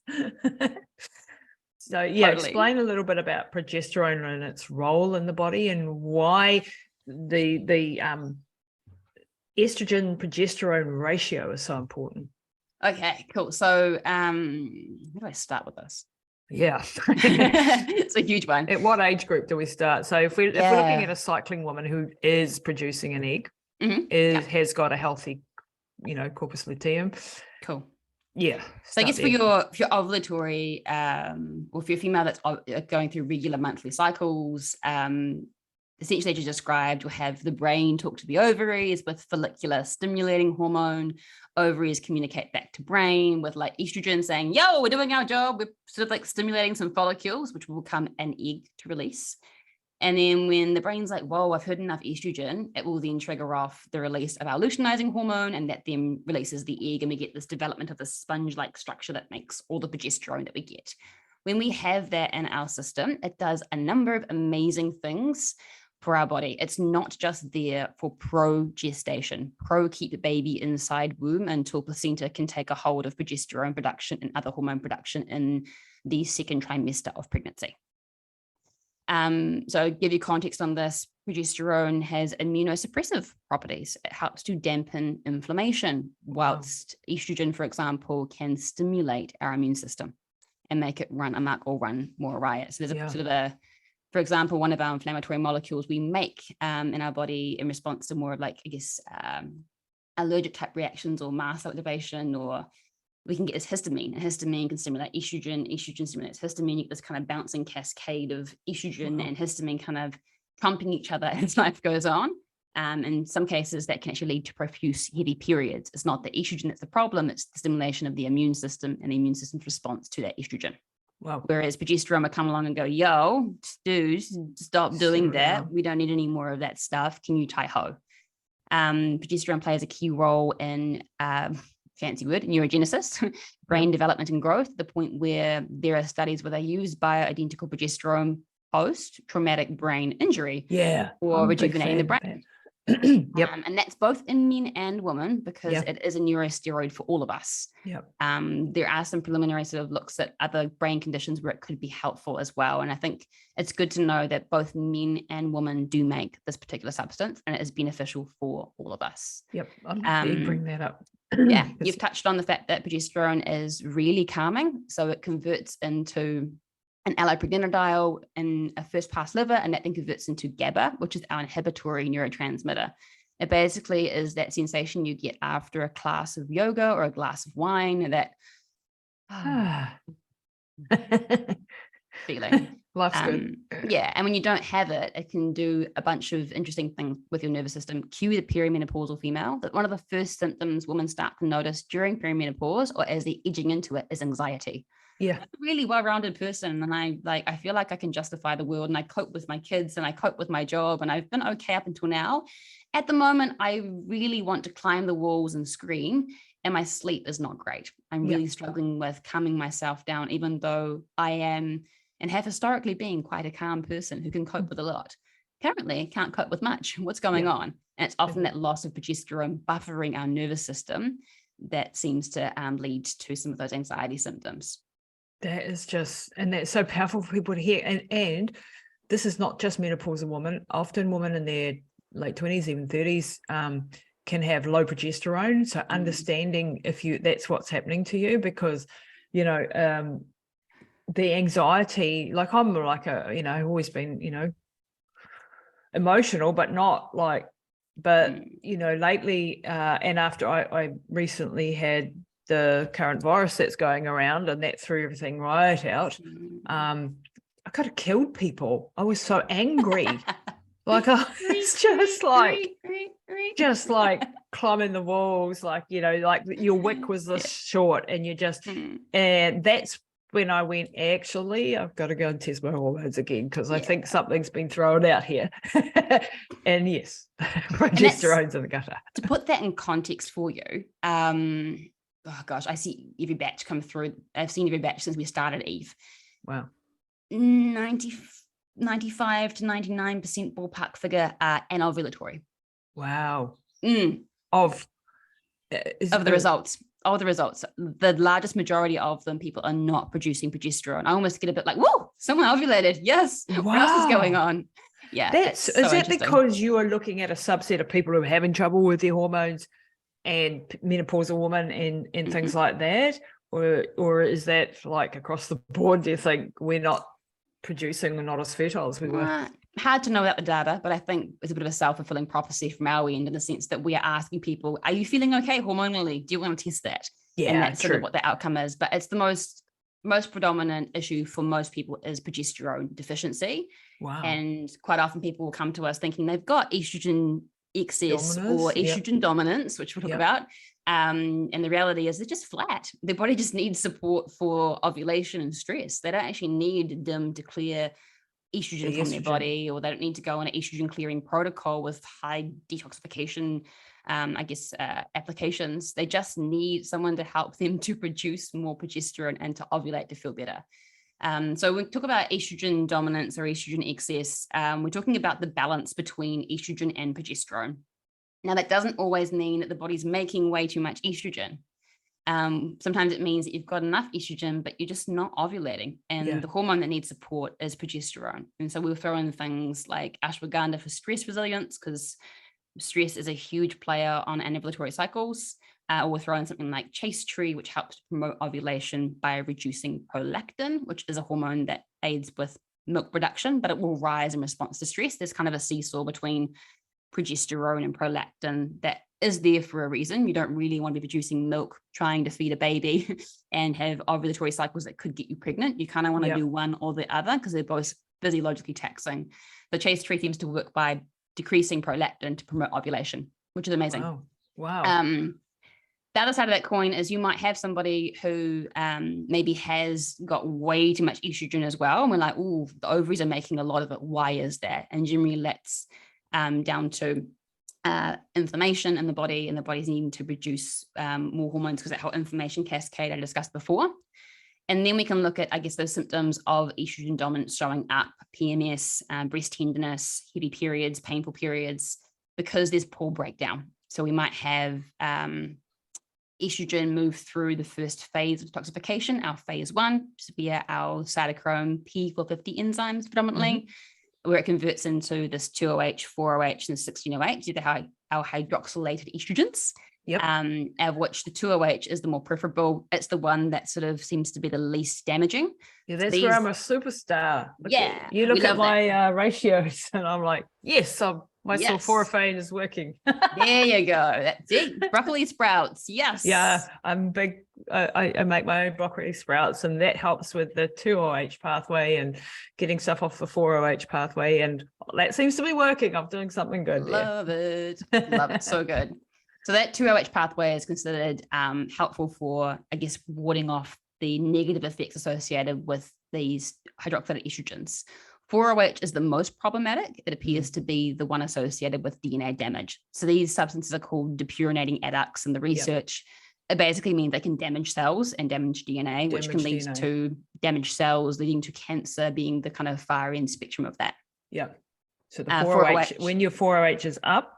So yeah, totally. Explain a little bit about progesterone and its role in the body and why the estrogen progesterone ratio is so important. Okay, cool. So where do I start with this? Yeah. It's a huge one. At what age group do we start? So if we're looking at a cycling woman who is producing an egg, has got a healthy, corpus luteum. Cool. Yeah. So I guess for your ovulatory, or for your female that's going through regular monthly cycles, essentially, as you described, you'll have the brain talk to the ovaries with follicular stimulating hormone. Ovaries communicate back to brain with like estrogen saying, yo, we're doing our job. We're sort of like stimulating some follicles, which will become an egg to release. And then when the brain's like, whoa, I've heard enough estrogen, it will then trigger off the release of our luteinizing hormone, and that then releases the egg, and we get this development of the sponge-like structure that makes all the progesterone that we get. When we have that in our system, it does a number of amazing things for our body. It's not just there for pro-gestation, keep the baby inside womb until placenta can take a hold of progesterone production and other hormone production in the second trimester of pregnancy. So give you context on this, progesterone has immunosuppressive properties. It helps to dampen inflammation, whilst estrogen, for example, can stimulate our immune system and make it run amok or run more riot. So there's a sort of for example, one of our inflammatory molecules we make in our body in response to more of like, I guess, allergic type reactions or mast cell activation, or we can get this histamine. And histamine can stimulate estrogen. Estrogen stimulates histamine. You get this kind of bouncing cascade of estrogen and histamine kind of pumping each other as life goes on. In some cases, that can actually lead to profuse, heavy periods. It's not the estrogen that's the problem. It's the stimulation of the immune system and the immune system's response to that estrogen. Wow. Whereas progesterone will come along and go, yo, dude, stop doing that. We don't need any more of that stuff. Can you tie-ho? Progesterone plays a key role in, fancy word, neurogenesis, brain development and growth, the point where there are studies where they use bioidentical progesterone post-traumatic brain injury or rejuvenating the brain. And that's both in men and women because it is a neurosteroid for all of us. There are some preliminary sort of looks at other brain conditions where it could be helpful as well. And I think it's good to know that both men and women do make this particular substance and it is beneficial for all of us. I'm bring that up. You've touched on the fact that progesterone is really calming. So it converts into an allopregnenolone in a first pass liver, and that then converts into GABA, which is our inhibitory neurotransmitter. It basically is that sensation you get after a class of yoga or a glass of wine, that feeling. Life's good. And when you don't have it, it can do a bunch of interesting things with your nervous system. Cue the perimenopausal female, that one of the first symptoms women start to notice during perimenopause or as they're edging into it is anxiety. I'm a really well-rounded person, and I feel like I can justify the world, and I cope with my kids and I cope with my job, and I've been okay up until now. At the moment, I really want to climb the walls and scream, and my sleep is not great. I'm really struggling with calming myself down, even though I am and have historically been quite a calm person who can cope with a lot. Currently, I can't cope with much. What's going on? And it's often that loss of progesterone buffering our nervous system that seems to lead to some of those anxiety symptoms. That is just, and that's so powerful for people to hear. And this is not just menopausal women. Often women in their late 20s, even 30s, can have low progesterone. So understanding if that's what's happening to you, because, the anxiety, like I'm like I've always been, emotional, but not like, lately, and after I recently had the current virus that's going around, and that threw everything right out. I could have killed people. I was so angry. It's just like climbing the walls, like your wick was this short, and you just, and that's when I went, actually, I've got to go and test my hormones again because I think something's been thrown out here. And yes, progesterone's in the gutter. To put that in context for you, oh gosh, I see every batch come through. I've seen every batch since we started Eve. Wow. 95 to 99% ballpark figure are anovulatory. Wow. Of the results. The largest majority of them, people are not producing progesterone. I almost get a bit like, whoa, someone ovulated. Yes. Wow. What else is going on? Yeah. Is that because you are looking at a subset of people who are having trouble with their hormones and menopausal women and things like that? Or is that like across the board? Do you think we're not producing, we're not as fertile as we were? Hard to know about the data, but I think it's a bit of a self-fulfilling prophecy from our end in the sense that we are asking people, are you feeling okay hormonally? Do you want to test that? Yeah, and that's sort of what the outcome is. But it's the most predominant issue for most people is progesterone deficiency. Wow. And quite often people will come to us thinking they've got estrogen excess or estrogen dominance, which we'll talk about. And the reality is they're just flat. Their body just needs support for ovulation and stress. They don't actually need them to clear estrogen from their body, or they don't need to go on an estrogen clearing protocol with high detoxification applications. They just need someone to help them to produce more progesterone and to ovulate to feel better. So when we talk about estrogen dominance or estrogen excess, we're talking about the balance between estrogen and progesterone. Now, that doesn't always mean that the body's making way too much estrogen. Sometimes it means that you've got enough estrogen, but you're just not ovulating. And the hormone that needs support is progesterone. And so we'll throw in things like ashwagandha for stress resilience, because stress is a huge player on anovulatory cycles. Or we'll throw in something like chaste tree, which helps promote ovulation by reducing prolactin, which is a hormone that aids with milk production, but it will rise in response to stress. There's kind of a seesaw between progesterone and prolactin that is there for a reason. You don't really want to be producing milk trying to feed a baby and have ovulatory cycles that could get you pregnant. You kind of want to do one or the other because they're both physiologically taxing. The chaste tree seems to work by decreasing prolactin to promote ovulation, which is amazing. Wow. The other side of that coin is you might have somebody who maybe has got way too much estrogen as well. And we're like, oh, the ovaries are making a lot of it. Why is that? And generally that's down to inflammation in the body, and the body's needing to produce more hormones because that whole inflammation cascade I discussed before. And then we can look at, I guess, those symptoms of estrogen dominance showing up: PMS, breast tenderness, heavy periods, painful periods, because there's poor breakdown. So we might have estrogen move through the first phase of detoxification, our phase 1, which is via our cytochrome P450 enzymes predominantly, where it converts into this 2OH, 4OH, and 16OH, these are our hydroxylated estrogens, of which the 2OH is the more preferable. It's the one that sort of seems to be the least damaging. Yeah, that's where I'm a superstar. You look at my ratios and I'm like, yes, my sulforaphane is working. There you go. That's it. Broccoli sprouts. Yes. Yeah, I'm big. I make my own broccoli sprouts, and that helps with the 2OH pathway and getting stuff off the 4OH pathway. And that seems to be working. I'm doing something good. Love it. Love it. So good. So that 2OH pathway is considered helpful for, I guess, warding off the negative effects associated with these hydroxylated estrogens. 4OH is the most problematic. It appears to be the one associated with DNA damage. So these substances are called depurinating adducts in the research. It basically means they can damage cells and damage DNA, which can lead to damaged cells, leading to cancer, being the kind of far end spectrum of that. Yeah. So the 4OH, when your 4OH is up,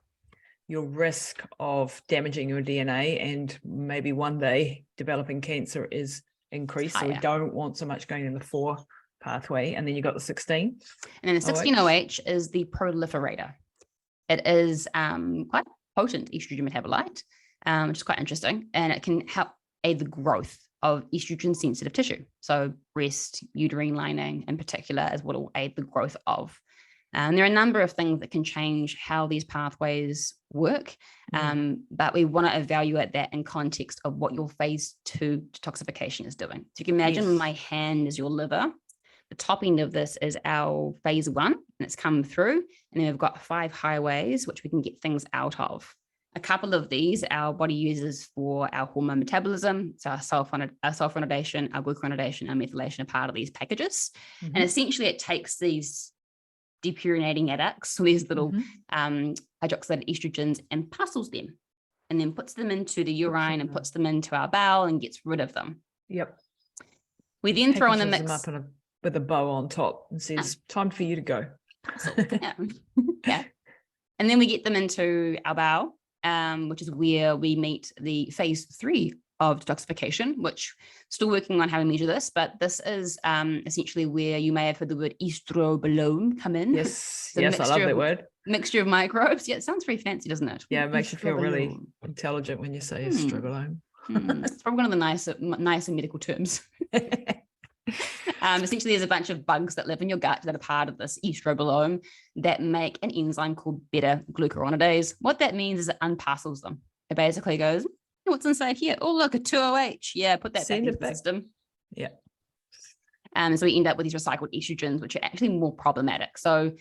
your risk of damaging your DNA and maybe one day developing cancer is increased. So we don't want so much going in the 4 pathway. And then you got the 16. And then the 16OH is the proliferator. It is quite potent estrogen metabolite, which is quite interesting. And it can help aid the growth of estrogen sensitive tissue. So breast, uterine lining in particular is what will aid the growth of. And there are a number of things that can change how these pathways work, but we want to evaluate that in context of what your phase 2 detoxification is doing. So you can imagine my hand is your liver. The top end of this is our phase 1, and it's come through, and then we've got 5 highways, which we can get things out of. A couple of these our body uses for our hormone metabolism. So our sulfonidation, our glucuronidation, our methylation are part of these packages. And essentially it takes these depurinating adducts, so these little hydroxylated estrogens, and parcels them, and then puts them into the urine and puts them into our bowel and gets rid of them. Yep. We then throw in the mix them up with a bow on top and says, time for you to go. Yeah. And then we get them into our bowel, which is where we meet the phase 3 of detoxification, which still working on how we measure this, but this is essentially where you may have heard the word estrobolome come in. Yes, I love that word. Mixture of microbes. Yeah, it sounds very fancy, doesn't it? Yeah, it makes you feel really intelligent when you say estrobolome. It's probably one of the nicer medical terms. Essentially, there's a bunch of bugs that live in your gut that are part of this estrobolome that make an enzyme called beta-glucuronidase. What that means is it unparcels them. It basically goes, what's inside here? Oh, look, a 2OH. Yeah, put that back into the system. Yeah. So we end up with these recycled estrogens, which are actually more problematic. So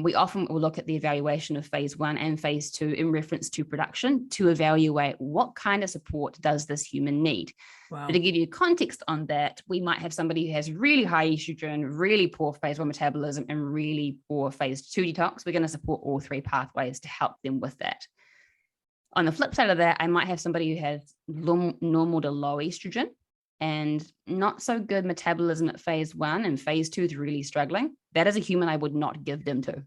we often will look at the evaluation of phase 1 and phase 2 in reference to production to evaluate what kind of support does this human need. Wow. But to give you context on that, we might have somebody who has really high estrogen, really poor phase 1 metabolism, and really poor phase 2 detox. We're going to support all 3 pathways to help them with that. On the flip side of that, I might have somebody who has normal to low estrogen and not so good metabolism at phase 1, and phase 2 is really struggling. That is a human I would not give them to.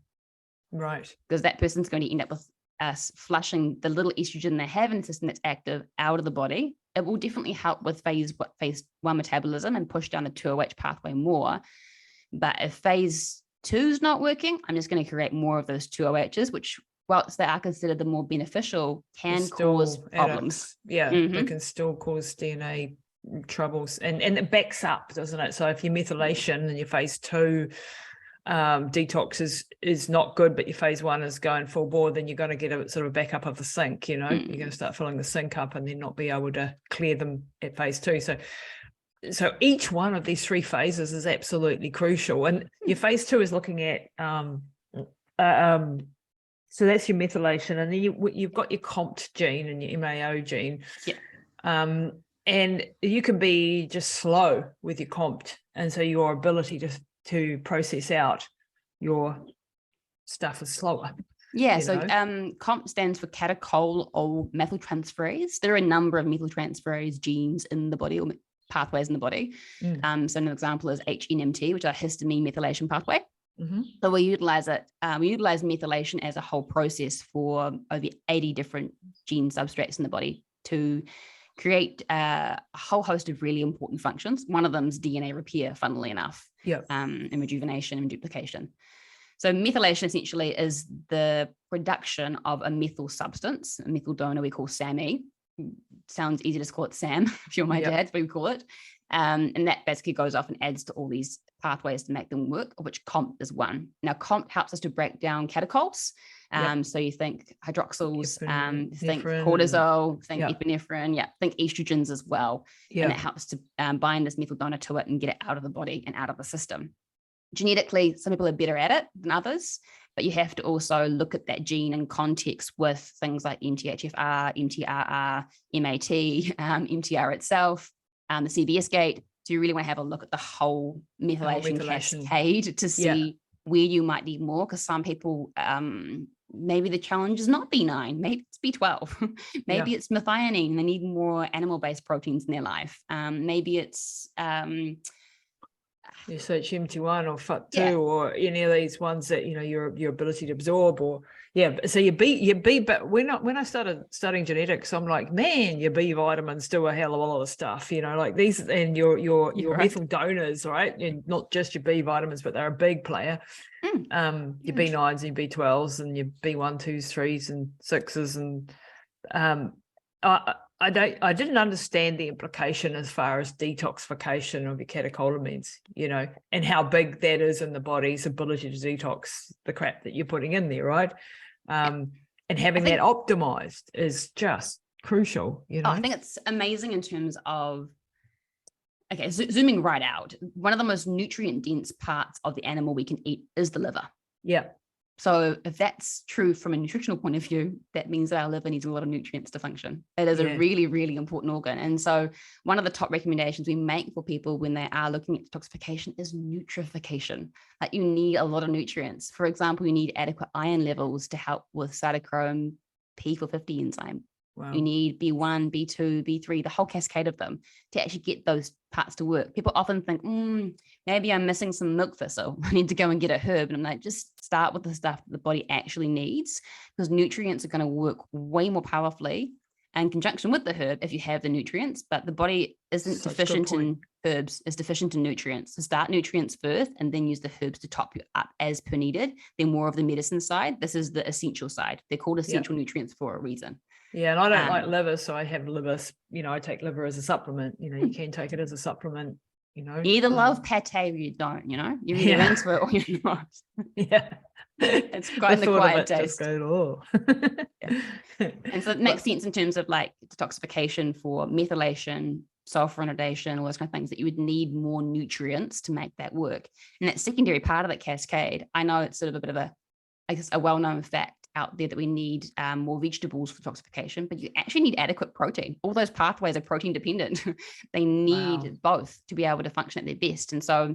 Right. Because that person's going to end up with us flushing the little estrogen they have in the system that's active out of the body. It will definitely help with phase 1 metabolism and push down the 2OH pathway more. But if phase 2 is not working, I'm just going to create more of those 2OHs, which, whilst they are considered the more beneficial, can cause problems. Yeah, they can still cause DNA troubles, and it backs up, doesn't it? So if your methylation and your phase 2 detox is not good, but your phase 1 is going full bore, then you're going to get a sort of backup of the sink. You're going to start filling the sink up and then not be able to clear them at phase 2. So each one of these 3 phases is absolutely crucial, and your phase 2 is looking at so that's your methylation, and then you've got your COMT gene and your MAO gene. Yeah. And you can be just slow with your COMT, and so your ability to process out your stuff is slower. Yeah, so COMT stands for catechol or methyltransferase. There are a number of methyltransferase genes in the body, or pathways in the body. So an example is HNMT, which are histamine methylation pathway. So we utilize it. We utilize methylation as a whole process for over 80 different gene substrates in the body to create a whole host of really important functions. One of them is DNA repair, funnily enough, and rejuvenation and duplication. So methylation essentially is the production of a methyl substance, a methyl donor we call SAMe. Sounds easy to call it SAM if you're my dad, but we call it. And that basically goes off and adds to all these pathways to make them work, of which COMT is one. Now, COMT helps us to break down catechols. So you think hydroxyls, think cortisol, think epinephrine, think estrogens as well. And it helps to bind this methyl donor to it and get it out of the body and out of the system. Genetically, some people are better at it than others, but you have to also look at that gene in context with things like MTHFR, MTRR, MAT, MTR itself, the CBS gate. So you really want to have a look at the whole methylation cascade to see where you might need more, because some people, maybe the challenge is not B9, maybe it's B12, maybe it's methionine, they need more animal-based proteins in their life. Maybe it's SHMT1 or FUT2 or any of these ones that your ability to absorb, or so your B. But when I started studying genetics, I'm like, man, your B vitamins do a hell of a lot of stuff. Like these, and your methyl donors, right? And not just your B vitamins, but they're a big player. Your B9s and your B12s and your B1, 2s, 3s, and 6s, and I didn't understand the implication as far as detoxification of your catecholamines, and how big that is in the body's ability to detox the crap that you're putting in there, right? And having that optimized is just crucial, I think it's amazing in terms of, zooming right out, one of the most nutrient dense parts of the animal we can eat is the liver. So if that's true from a nutritional point of view, that means that our liver needs a lot of nutrients to function. It is a really, really important organ. And so one of the top recommendations we make for people when they are looking at detoxification is nutrification. Like you need a lot of nutrients. For example, you need adequate iron levels to help with cytochrome P450 enzyme. Wow. You need B1, B2, B3, the whole cascade of them to actually get those parts to work. People often think, maybe I'm missing some milk thistle. I need to go and get a herb. And I'm like, just start with the stuff that the body actually needs, because nutrients are going to work way more powerfully in conjunction with the herb if you have the nutrients, but the body isn't deficient in herbs, is deficient in nutrients. So start nutrients first and then use the herbs to top you up as per needed. Then more of the medicine side. This is the essential side. They're called essential nutrients for a reason. Yeah, and I don't like liver, so I have liver, I take liver as a supplement. You can take it as a supplement, You either love pate or you don't, you're either into it or you're not. Yeah. It's quite an acquired taste. And so it makes sense in terms of like detoxification for methylation, sulfur inundation, all those kind of things, that you would need more nutrients to make that work. And that secondary part of that cascade, I know it's sort of a bit of a well-known fact out there that we need more vegetables for detoxification, but you actually need adequate protein. All those pathways are protein dependent. They need both to be able to function at their best. And so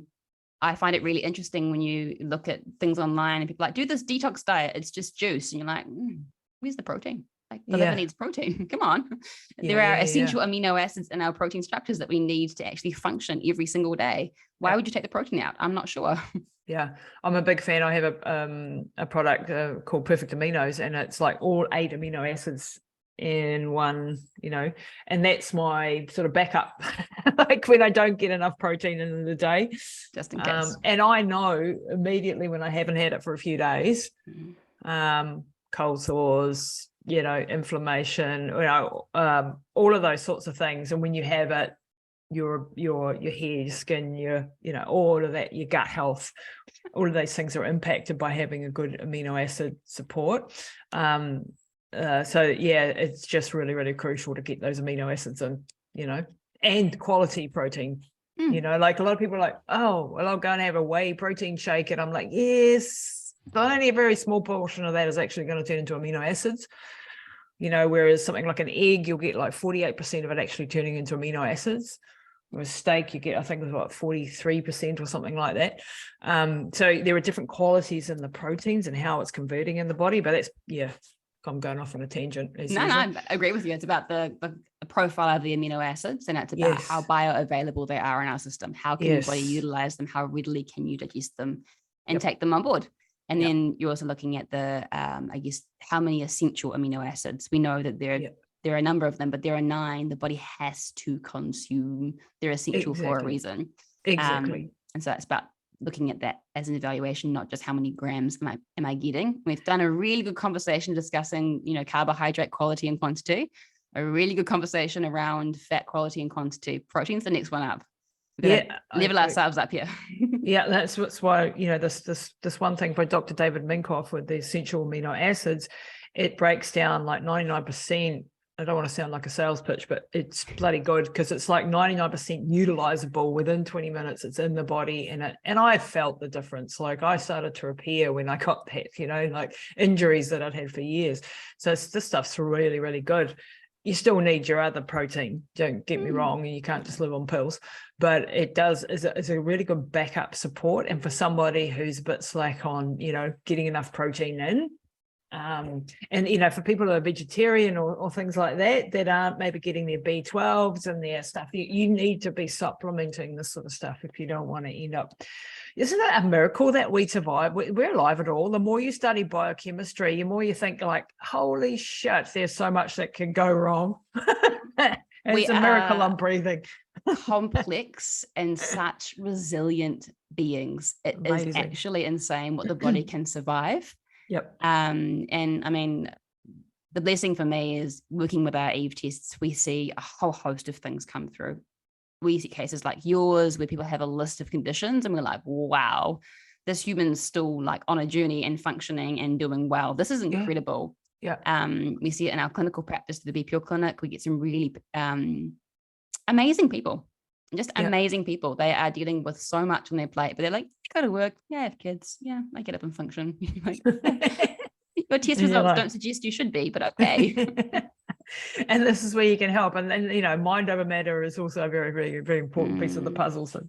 I find it really interesting when you look at things online and people are like, do this detox diet, it's just juice. And you're like, where's the protein? Like the liver needs protein. Come on. There are essential amino acids in our protein structures that we need to actually function every single day. Why would you take the protein out? I'm not sure. Yeah, I'm a big fan. I have a product called Perfect Aminos, and it's like all 8 amino acids in one, and that's my sort of backup, like when I don't get enough protein in the day, just in case. And I know immediately when I haven't had it for a few days, cold sores, inflammation, all of those sorts of things. And when you have it, your hair, your skin, your all of that, your gut health, all of those things are impacted by having a good amino acid support. It's just really, really crucial to get those amino acids in, and quality protein. Like a lot of people are like, oh, well, I'll go and have a whey protein shake, and I'm like, yes, but only a very small portion of that is actually going to turn into amino acids. Whereas something like an egg, you'll get like 48% of it actually turning into amino acids. With steak, you get, I think it was what, 43% or something like that. So there are different qualities in the proteins and how it's converting in the body. But that's, I'm going off on a tangent. No, I agree with you. It's about the profile of the amino acids, and it's about how bioavailable they are in our system. How can your body utilize them? How readily can you digest them and take them on board? And then you're also looking at the, how many essential amino acids. We know that there are a number of them, but there are 9 the body has to consume. They're essential for a reason. Exactly. And so it's about looking at that as an evaluation, not just how many grams am I getting. We've done a really good conversation discussing, carbohydrate quality and quantity, a really good conversation around fat quality and quantity. Protein's the next one up. Level ourselves up here. That's why this one thing by Dr. David Minkoff with the essential amino acids, it breaks down like 99%. I don't want to sound like a sales pitch, but it's bloody good, because it's like 99% utilizable within 20 minutes. It's in the body, and I felt the difference. Like I started to repair when I got that, like injuries that I'd had for years. So this stuff's really, really good. You still need your other protein, don't get me wrong, and you can't just live on pills, but it is a really good backup support. And for somebody who's a bit slack on, getting enough protein in, and for people who are vegetarian or things like that aren't maybe getting their B12s and their stuff, you need to be supplementing this sort of stuff if you don't want to end up. Isn't it a miracle that we survive? We're alive at all. The more you study biochemistry, the more you think like, holy shit, there's so much that can go wrong. It's a miracle I'm breathing. Complex and such resilient beings. It Amazing. Is actually insane what the body can survive. Yep. And I mean, the blessing for me is working with our Eve tests, we see a whole host of things come through. We see cases like yours where people have a list of conditions and we're like, wow, this human's still like on a journey and functioning and doing well. This is incredible. Yeah. We see it in our clinical practice, the BPO clinic. We get some really amazing people. Just amazing people. They are dealing with so much on their plate, but they're like, go to work. Yeah, I have kids. Yeah, I get up and function. Like, your test results don't suggest you should be, but okay. And this is where you can help. And then, mind over matter is also a very, very, very important piece of the puzzle. So,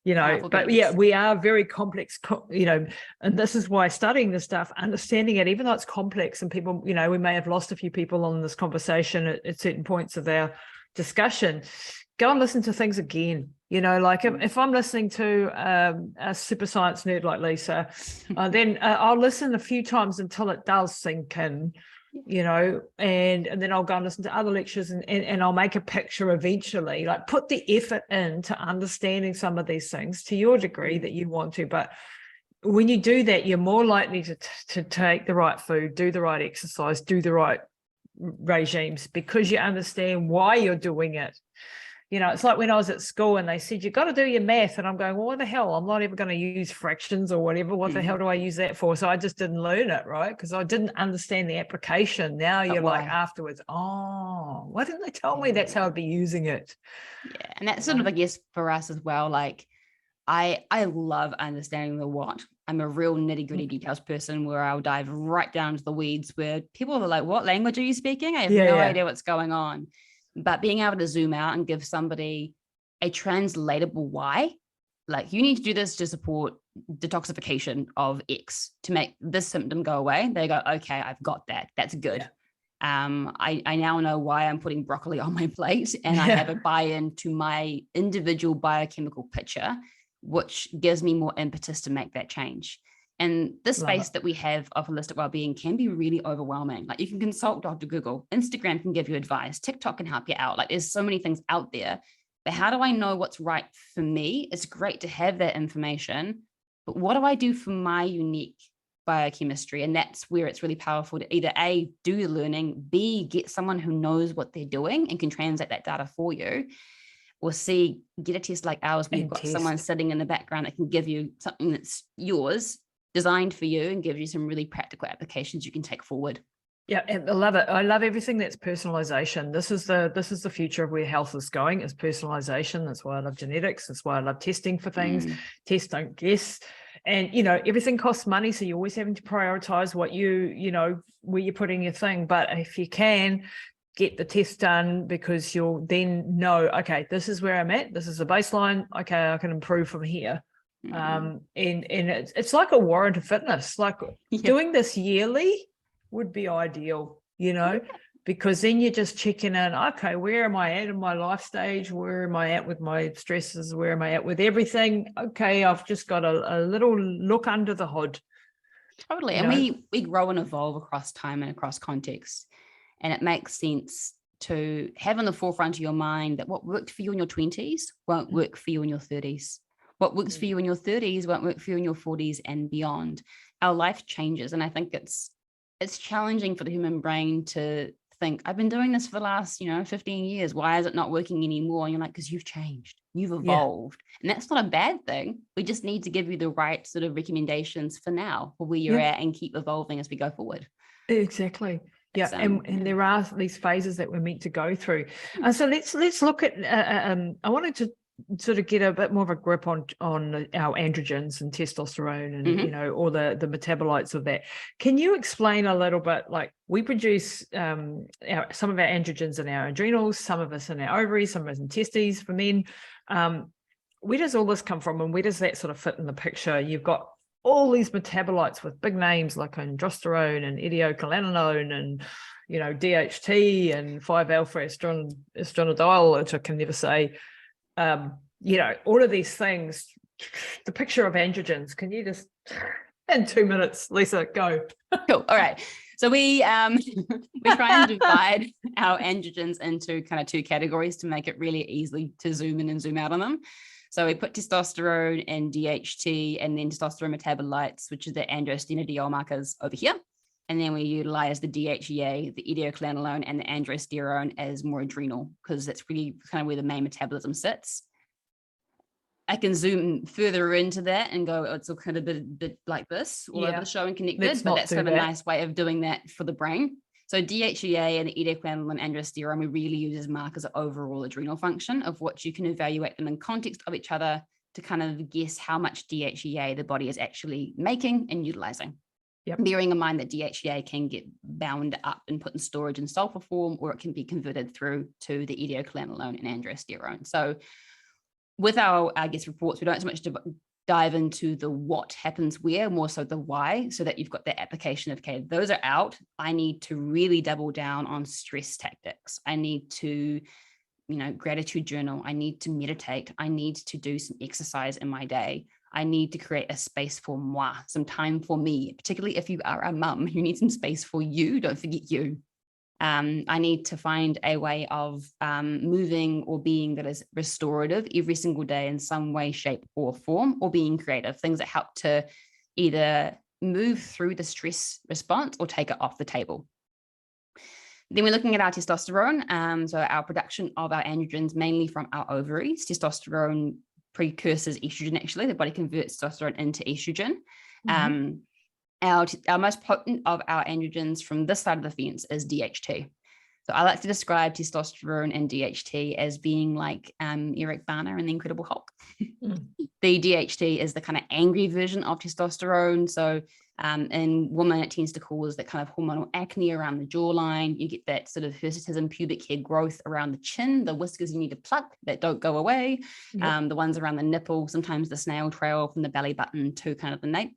but we are very complex, and this is why studying this stuff, understanding it, even though it's complex and people, we may have lost a few people on this conversation at certain points of our discussion, go and listen to things again. Like if I'm listening to a super science nerd like Lisa, then I'll listen a few times until it does sink in, and then I'll go and listen to other lectures and I'll make a picture eventually, like put the effort into understanding some of these things to your degree that you want to. But when you do that, you're more likely to take the right food, do the right exercise, do the right regimes, because you understand why you're doing it. It's like when I was at school and they said, you've got to do your math. And I'm going, well, what the hell? I'm not ever going to use fractions or whatever. What the hell do I use that for? So I just didn't learn it, right? Because I didn't understand the application. Now you're like afterwards, oh, why didn't they tell me that's how I'd be using it? Yeah. And that's sort of, I guess, for us as well. Like I love understanding the what. I'm a real nitty gritty details person where I'll dive right down into the weeds where people are like, what language are you speaking? I have no idea what's going on. But being able to zoom out and give somebody a translatable why, like you need to do this to support detoxification of X to make this symptom go away. They go, okay, I've got that. That's good. Yeah. I now know why I'm putting broccoli on my plate, and I have a buy-in to my individual biochemical picture, which gives me more impetus to make that change. And this space that we have of holistic well-being can be really overwhelming. Like you can consult Dr. Google, Instagram can give you advice, TikTok can help you out. Like there's so many things out there, but how do I know what's right for me? It's great to have that information, but what do I do for my unique biochemistry? And that's where it's really powerful to either A, do your learning, B, get someone who knows what they're doing and can translate that data for you, or C, get a test like ours where you've got someone sitting in the background that can give you something that's yours, designed for you, and give you some really practical applications you can take forward. Yeah, and I love it. I love everything that's personalization. This is the future of where health is going, is personalization. That's why I love genetics. That's why I love testing for things. Test, don't guess. And everything costs money, so you're always having to prioritize what where you're putting your thing. But if you can get the test done, because you'll then know, okay, this is where I'm at. This is the baseline. Okay, I can improve from here. And it's like a warrant of fitness. Like doing this yearly would be ideal, because then you're just checking in, okay, where am I at in my life stage? Where am I at with my stresses? Where am I at with everything? Okay, I've just got a little look under the hood. Totally. And we grow and evolve across time and across context. And it makes sense to have in the forefront of your mind that what worked for you in your 20s won't work for you in your 30s. What works for you in your 30s won't work for you in your 40s and beyond. Our life changes. And I think it's challenging for the human brain to think, I've been doing this for the last, 15 years. Why is it not working anymore? And you're like, because you've changed, you've evolved. And that's not a bad thing. We just need to give you the right sort of recommendations for now, for where you're at, and keep evolving as we go forward. Exactly. Yeah, and there are these phases that we're meant to go through. So let's look at. I wanted to sort of get a bit more of a grip on our androgens and testosterone and all the metabolites of that. Can you explain a little bit? Like we produce some of our androgens in our adrenals, some of us in our ovaries, some of us in testes for men. Where does all this come from, and where does that sort of fit in the picture? You've got all these metabolites with big names like androsterone and idiocannabinol and DHT and 5-alpha estradiol, which I can never say. All of these things, the picture of androgens. Can you just, in 2 minutes, Lisa, go? Cool. All right. So we try and divide our androgens into kind of two categories to make it really easy to zoom in and zoom out on them. So we put testosterone and DHT, and then testosterone metabolites, which is the androstenediol markers, over here. And then we utilize the DHEA, the idiocannabinol, and the androsterone as more adrenal, because that's really kind of where the main metabolism sits. I can zoom further into that and go, it's all kind of a bit like this, all over the show and connected, but that's kind of a nice way of doing that for the brain. So DHEA and the endocannabinoid and androsterone we really use as markers of overall adrenal function, of what you can evaluate them in context of each other to kind of guess how much DHEA the body is actually making and utilizing. Yep. Bearing in mind that DHEA can get bound up and put in storage in sulfur form, or it can be converted through to the endocannabinoid and androsterone. So with our, I guess, reports, we don't so much dive into the what happens where, more so the why, so that you've got the application of, okay, those are out. I need to really double down on stress tactics. I need to, gratitude journal. I need to meditate. I need to do some exercise in my day. I need to create a space for moi, some time for me, particularly if you are a mum, you need some space for you. Don't forget you. I need to find a way of moving or being that is restorative every single day in some way, shape, or form, or being creative, things that help to either move through the stress response or take it off the table. Then we're looking at our testosterone. So our production of our androgens, mainly from our ovaries. Testosterone precursors estrogen, actually. The body converts testosterone into estrogen. Mm-hmm. Our most potent of our androgens from this side of the fence is DHT. So I like to describe testosterone and DHT as being like Eric Bana in The Incredible Hulk. The DHT is the kind of angry version of testosterone. So in women, it tends to cause that kind of hormonal acne around the jawline. You get that sort of hirsutism, pubic hair growth around the chin, the whiskers you need to pluck that don't go away, yep. The ones around the nipple, sometimes the snail trail from the belly button to kind of the nape.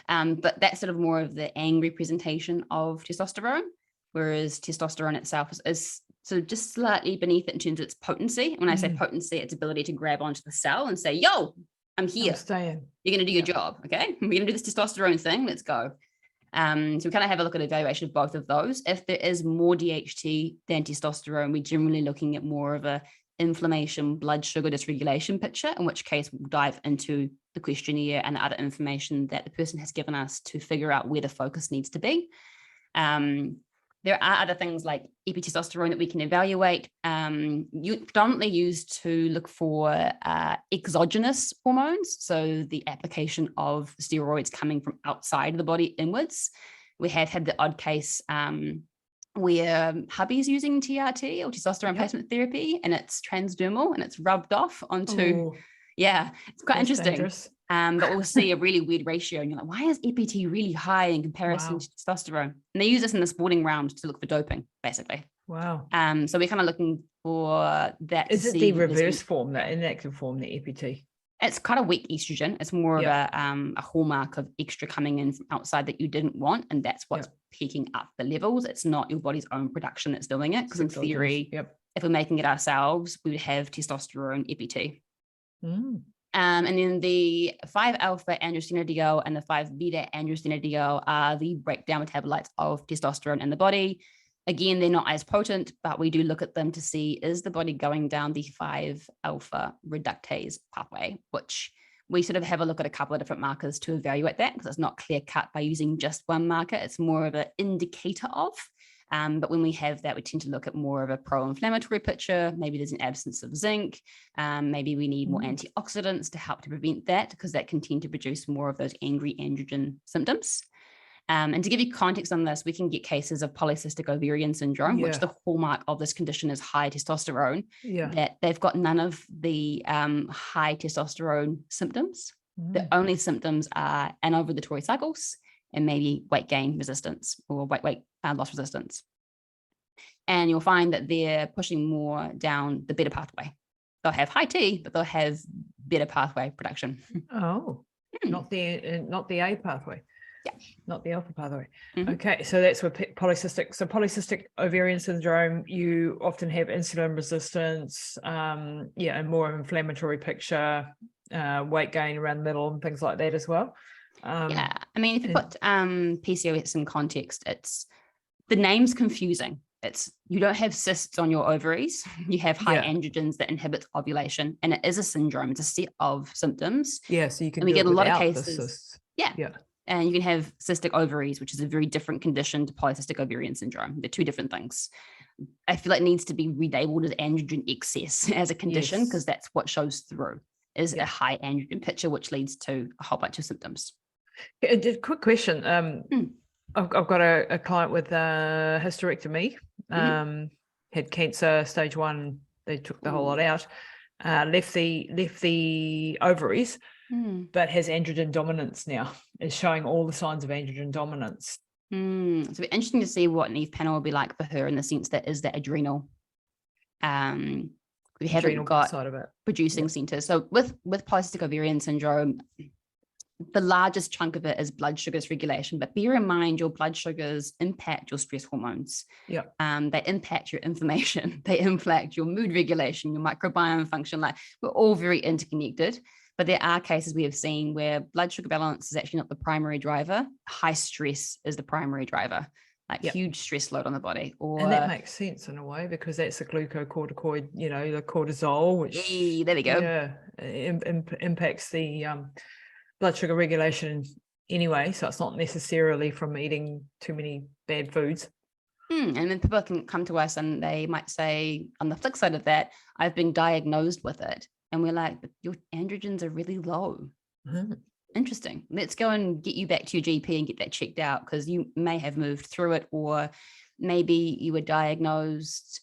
But that's sort of more of the angry presentation of testosterone, whereas testosterone itself is sort of just slightly beneath it in terms of its potency. When I say potency, its ability to grab onto the cell and say, yo, I'm here. I'm staying. You're going to do your job. Okay. We're going to do this testosterone thing. Let's go. So we kind of have a look at evaluation of both of those. If there is more DHT than testosterone, we're generally looking at more of a inflammation, blood sugar dysregulation picture, in which case we'll dive into the questionnaire and the other information that the person has given us to figure out where the focus needs to be. There are other things like epitestosterone that we can evaluate. Predominantly used to look for exogenous hormones, so the application of steroids coming from outside of the body inwards. We have had the odd case where hubby's using TRT or testosterone replacement therapy, and it's transdermal and it's rubbed off onto, it's quite interesting. But we'll see a really weird ratio and you're like, why is EPT really high in comparison to testosterone? And they use this in the sporting round to look for doping, basically. Wow. So we're kind of looking for that. Is it the reverse form, the inactive form, the EPT? It's kind of weak estrogen. It's more of a hallmark of extra coming in from outside that you didn't want. And that's what's peaking up the levels. It's not your body's own production that's doing it. Because in theory, if we're making it ourselves, we would have testosterone EPT. And then the 5-alpha androstenediol and the 5-beta androstenediol are the breakdown metabolites of testosterone in the body. Again, they're not as potent, but we do look at them to see, is the body going down the 5-alpha reductase pathway, which we sort of have a look at a couple of different markers to evaluate that, because it's not clear cut by using just one marker. It's more of an indicator of. But when we have that, we tend to look at more of a pro-inflammatory picture. Maybe there's an absence of zinc. Maybe we need more antioxidants to help to prevent that, because that can tend to produce more of those angry androgen symptoms. And to give you context on this, we can get cases of polycystic ovarian syndrome, which the hallmark of this condition is high testosterone, that they've got none of the high testosterone symptoms. The only symptoms are anovulatory cycles and maybe weight gain resistance or weight loss resistance. And you'll find that they're pushing more down the beta pathway. They'll have high T, but they'll have beta pathway production. Oh, not the A pathway. Not the alpha pathway. Okay, so that's where polycystic ovarian syndrome, you often have insulin resistance, and more inflammatory picture, weight gain around the middle and things like that as well. I mean, if you put PCOS in context, it's the name's confusing. It's you don't have cysts on your ovaries, you have high androgens that inhibit ovulation, and it is a syndrome. It's a set of symptoms. So you can. And we get a lot of cases. And you can have cystic ovaries, which is a very different condition to polycystic ovarian syndrome. They're two different things. I feel like it needs to be relabeled as androgen excess as a condition, because that's what shows through, is a high androgen picture, which leads to a whole bunch of symptoms. Quick question. I've got a client with hysterectomy, had cancer stage 1. They took the whole lot out, left the ovaries, but has androgen dominance now. Is showing all the signs of androgen dominance. So it'll be interesting to see what an Eve panel will be like for her, in the sense that is that adrenal. We haven't got side of it producing centers. So with polycystic ovarian syndrome, the largest chunk of it is blood sugars regulation. But bear in mind, your blood sugars impact your stress hormones. Yeah. They impact your inflammation. They impact your mood regulation, your microbiome function. Like, we're all very interconnected. But there are cases we have seen where blood sugar balance is actually not the primary driver. High stress is the primary driver, like huge stress load on the body. And that makes sense in a way, because that's the glucocorticoid, the cortisol, which there we go. Yeah, impacts the blood sugar regulation anyway. So it's not necessarily from eating too many bad foods. And then people can come to us and they might say, on the flip side of that, I've been diagnosed with it. And we're like, but your androgens are really low. Interesting. Let's go and get you back to your GP and get that checked out, because you may have moved through it, or maybe you were diagnosed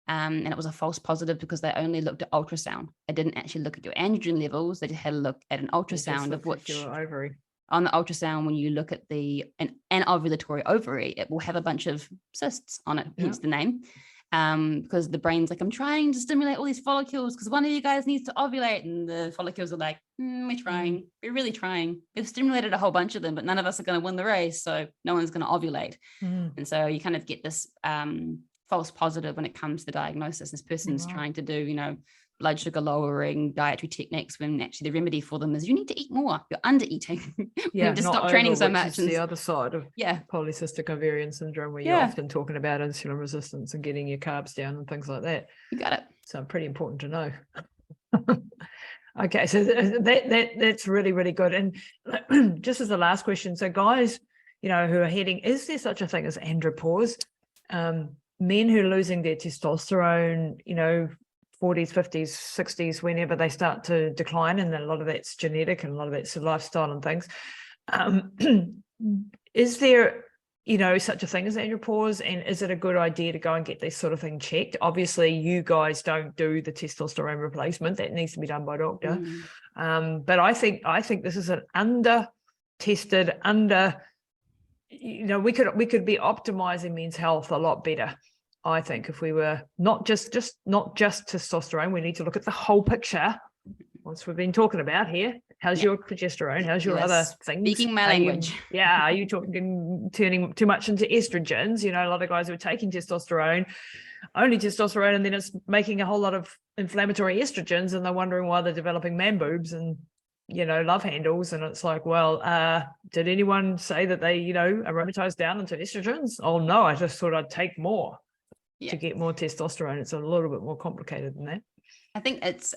and it was a false positive because they only looked at ultrasound. They didn't actually look at your androgen levels. They just had a look at an ultrasound of which ovary. On the ultrasound, when you look at an ovulatory ovary, it will have a bunch of cysts on it, hence the name. Because the brain's like, I'm trying to stimulate all these follicles because one of you guys needs to ovulate. And the follicles are like, we're trying. We're really trying. We've stimulated a whole bunch of them, but none of us are going to win the race. So no one's going to ovulate. And so you kind of get this false positive when it comes to diagnosis. This person's trying to do, blood sugar lowering dietary techniques, when actually the remedy for them is you need to eat more. You're under eating. You need to stop training so much. And the other side of polycystic ovarian syndrome, where you're often talking about insulin resistance and getting your carbs down and things like that. You got it. So pretty important to know. Okay, so that's really, really good. And just as the last question, so guys, who are heading, is there such a thing as andropause? Men who are losing their testosterone, 40s, 50s, 60s, whenever they start to decline, and a lot of that's genetic and a lot of that's lifestyle and things. Is there, such a thing as andropause, and is it a good idea to go and get this sort of thing checked? Obviously, you guys don't do the testosterone replacement; that needs to be done by a doctor. But I think this is an under-tested, we could be optimizing men's health a lot better. I think if we were not just testosterone, we need to look at the whole picture. Once we've been talking about here, how's your progesterone? How's your other things? Speaking my language. Are you turning too much into estrogens? A lot of guys who are taking testosterone, only testosterone, and then it's making a whole lot of inflammatory estrogens, and they're wondering why they're developing man boobs and love handles. And it's like, well, did anyone say that they aromatized down into estrogens? Oh no, I just thought I'd take more to get more testosterone. It's a little bit more complicated than that. I think it's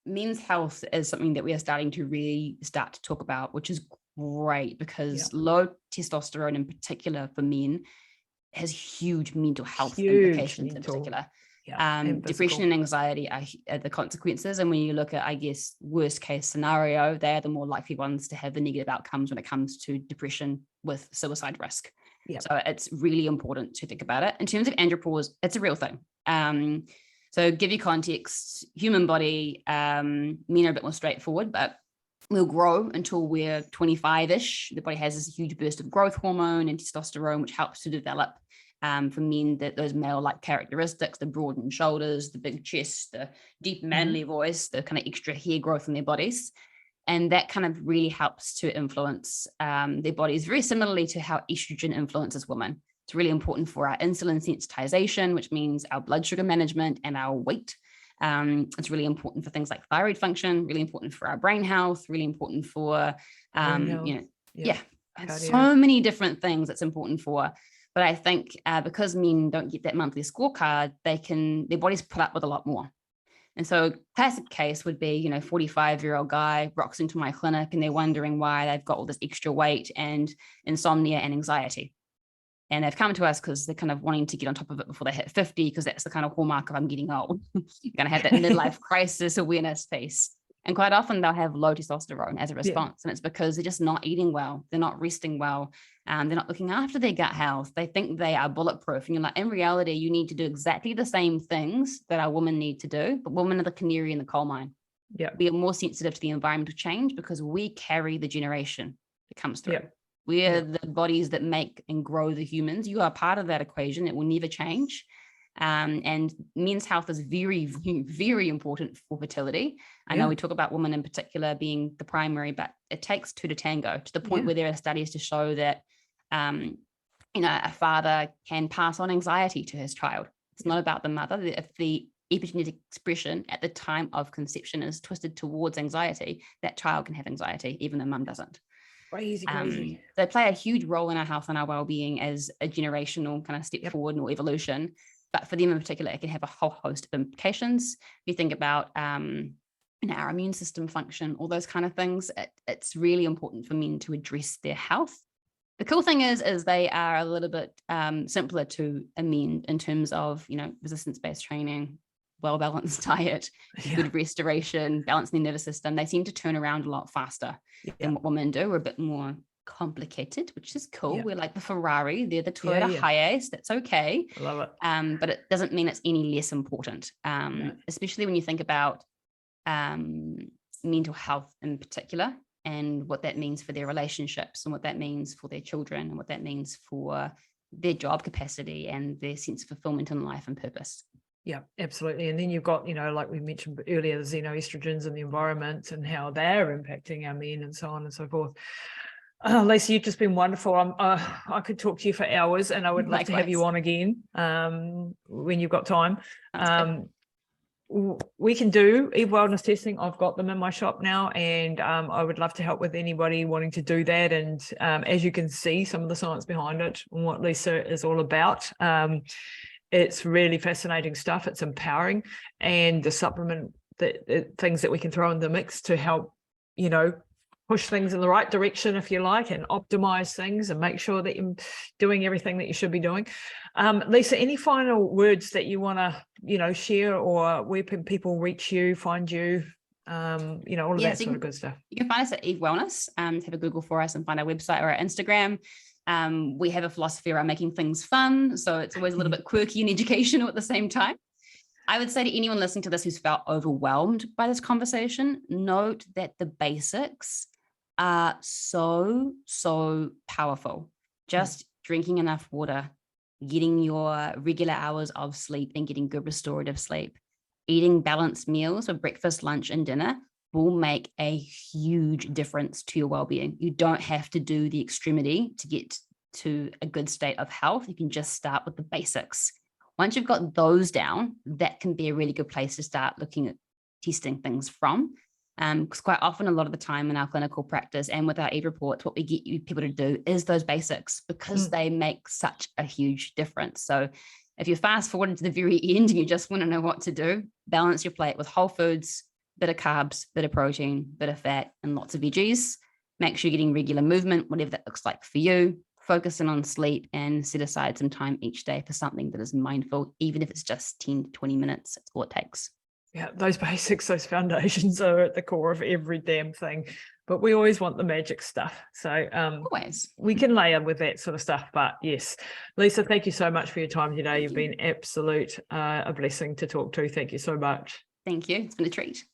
men's health is something that we are starting to really start to talk about, which is great, because low testosterone in particular for men has huge mental health implications in particular. Depression and anxiety are the consequences. And when you look at, I guess, worst case scenario, they're the more likely ones to have the negative outcomes when it comes to depression with suicide risk. So it's really important to think about it. In terms of andropause, it's a real thing. So give you context, human body, men are a bit more straightforward, but we'll grow until we're 25-ish. The body has this huge burst of growth hormone and testosterone, which helps to develop for men that those male-like characteristics, the broadened shoulders, the big chest, the deep manly voice, the kind of extra hair growth in their bodies. And that kind of really helps to influence their bodies very similarly to how estrogen influences women. It's really important for our insulin sensitization, which means our blood sugar management and our weight. It's really important for things like thyroid function, really important for our brain health, really important for, so many different things it's important for. But I think because men don't get that monthly scorecard, their bodies put up with a lot more. And so classic case would be, 45-year-old guy rocks into my clinic and they're wondering why they've got all this extra weight and insomnia and anxiety. And they've come to us because they're kind of wanting to get on top of it before they hit 50, because that's the kind of hallmark of I'm getting old. You're going to have that midlife crisis awareness piece. And quite often they'll have low testosterone as a response. And it's because they're just not eating well. They're not resting well. They're not looking after their gut health. They think they are bulletproof. And you're like, in reality, you need to do exactly the same things that our women need to do. But women are the canary in the coal mine. Yeah. We are more sensitive to the environmental change because we carry the generation that comes through. Yeah. We are the bodies that make and grow the humans. You are part of that equation. It will never change. And men's health is very, very important for fertility. I know we talk about women in particular being the primary, but it takes two to tango, to the point where there are studies to show that, a father can pass on anxiety to his child. It's not about the mother. If the epigenetic expression at the time of conception is twisted towards anxiety, that child can have anxiety, even though mum doesn't. Crazy. They play a huge role in our health and our well-being as a generational kind of step forward or evolution. But for them in particular, it can have a whole host of implications. If you think about our immune system function, all those kind of things, it's really important for men to address their health. The cool thing is they are a little bit simpler to amend in terms of, resistance-based training, well-balanced diet, good restoration, balancing the nervous system. They seem to turn around a lot faster than what women do. We're a bit more complicated, which is cool. We're like the Ferrari, they're the Toyota Hiace. That's okay. I love it. But it doesn't mean it's any less important, especially when you think about mental health in particular, and what that means for their relationships, and what that means for their children, and what that means for their job capacity and their sense of fulfillment in life and purpose. Yeah, absolutely. And then you've got, like we mentioned earlier, the xenoestrogens in the environment and how they're impacting our men and so on and so forth. Lisa, you've just been wonderful. I could talk to you for hours, and I would love to have you on again when you've got time. We can do Eve wellness testing. I've got them in my shop now, and I would love to help with anybody wanting to do that. And as you can see, some of the science behind it and what Lisa is all about. It's really fascinating stuff. It's empowering, and the supplement things that we can throw in the mix to help, push things in the right direction, if you like, and optimize things and make sure that you're doing everything that you should be doing. Lisa, any final words that you want to, share, or where can people reach you, find you, all of that sort of good stuff? You can find us at Eve Wellness. Have a Google for us and find our website or our Instagram. We have a philosophy around making things fun, so it's always a little bit quirky and educational at the same time. I would say to anyone listening to this who's felt overwhelmed by this conversation, note that the basics are so powerful. Just drinking enough water, getting your regular hours of sleep and getting good restorative sleep, eating balanced meals for breakfast, lunch, and dinner will make a huge difference to your well-being. You don't have to do the extremity to get to a good state of health. You can just start with the basics. Once you've got those down, that can be a really good place to start looking at testing things from. Because quite often, a lot of the time in our clinical practice and with our Eve reports, what we get you people to do is those basics, because they make such a huge difference. So if you fast forward to the very end and you just want to know what to do, balance your plate with whole foods, bit of carbs, bit of protein, bit of fat, and lots of veggies. Make sure you're getting regular movement, whatever that looks like for you. Focus in on sleep and set aside some time each day for something that is mindful, even if it's just 10 to 20 minutes. That's all it takes. Yeah, those basics, those foundations are at the core of every damn thing. But we always want the magic stuff. So always. We can layer with that sort of stuff. But yes, Lisa, thank you so much for your time today. You've been absolute a blessing to talk to. Thank you so much. Thank you. It's been a treat.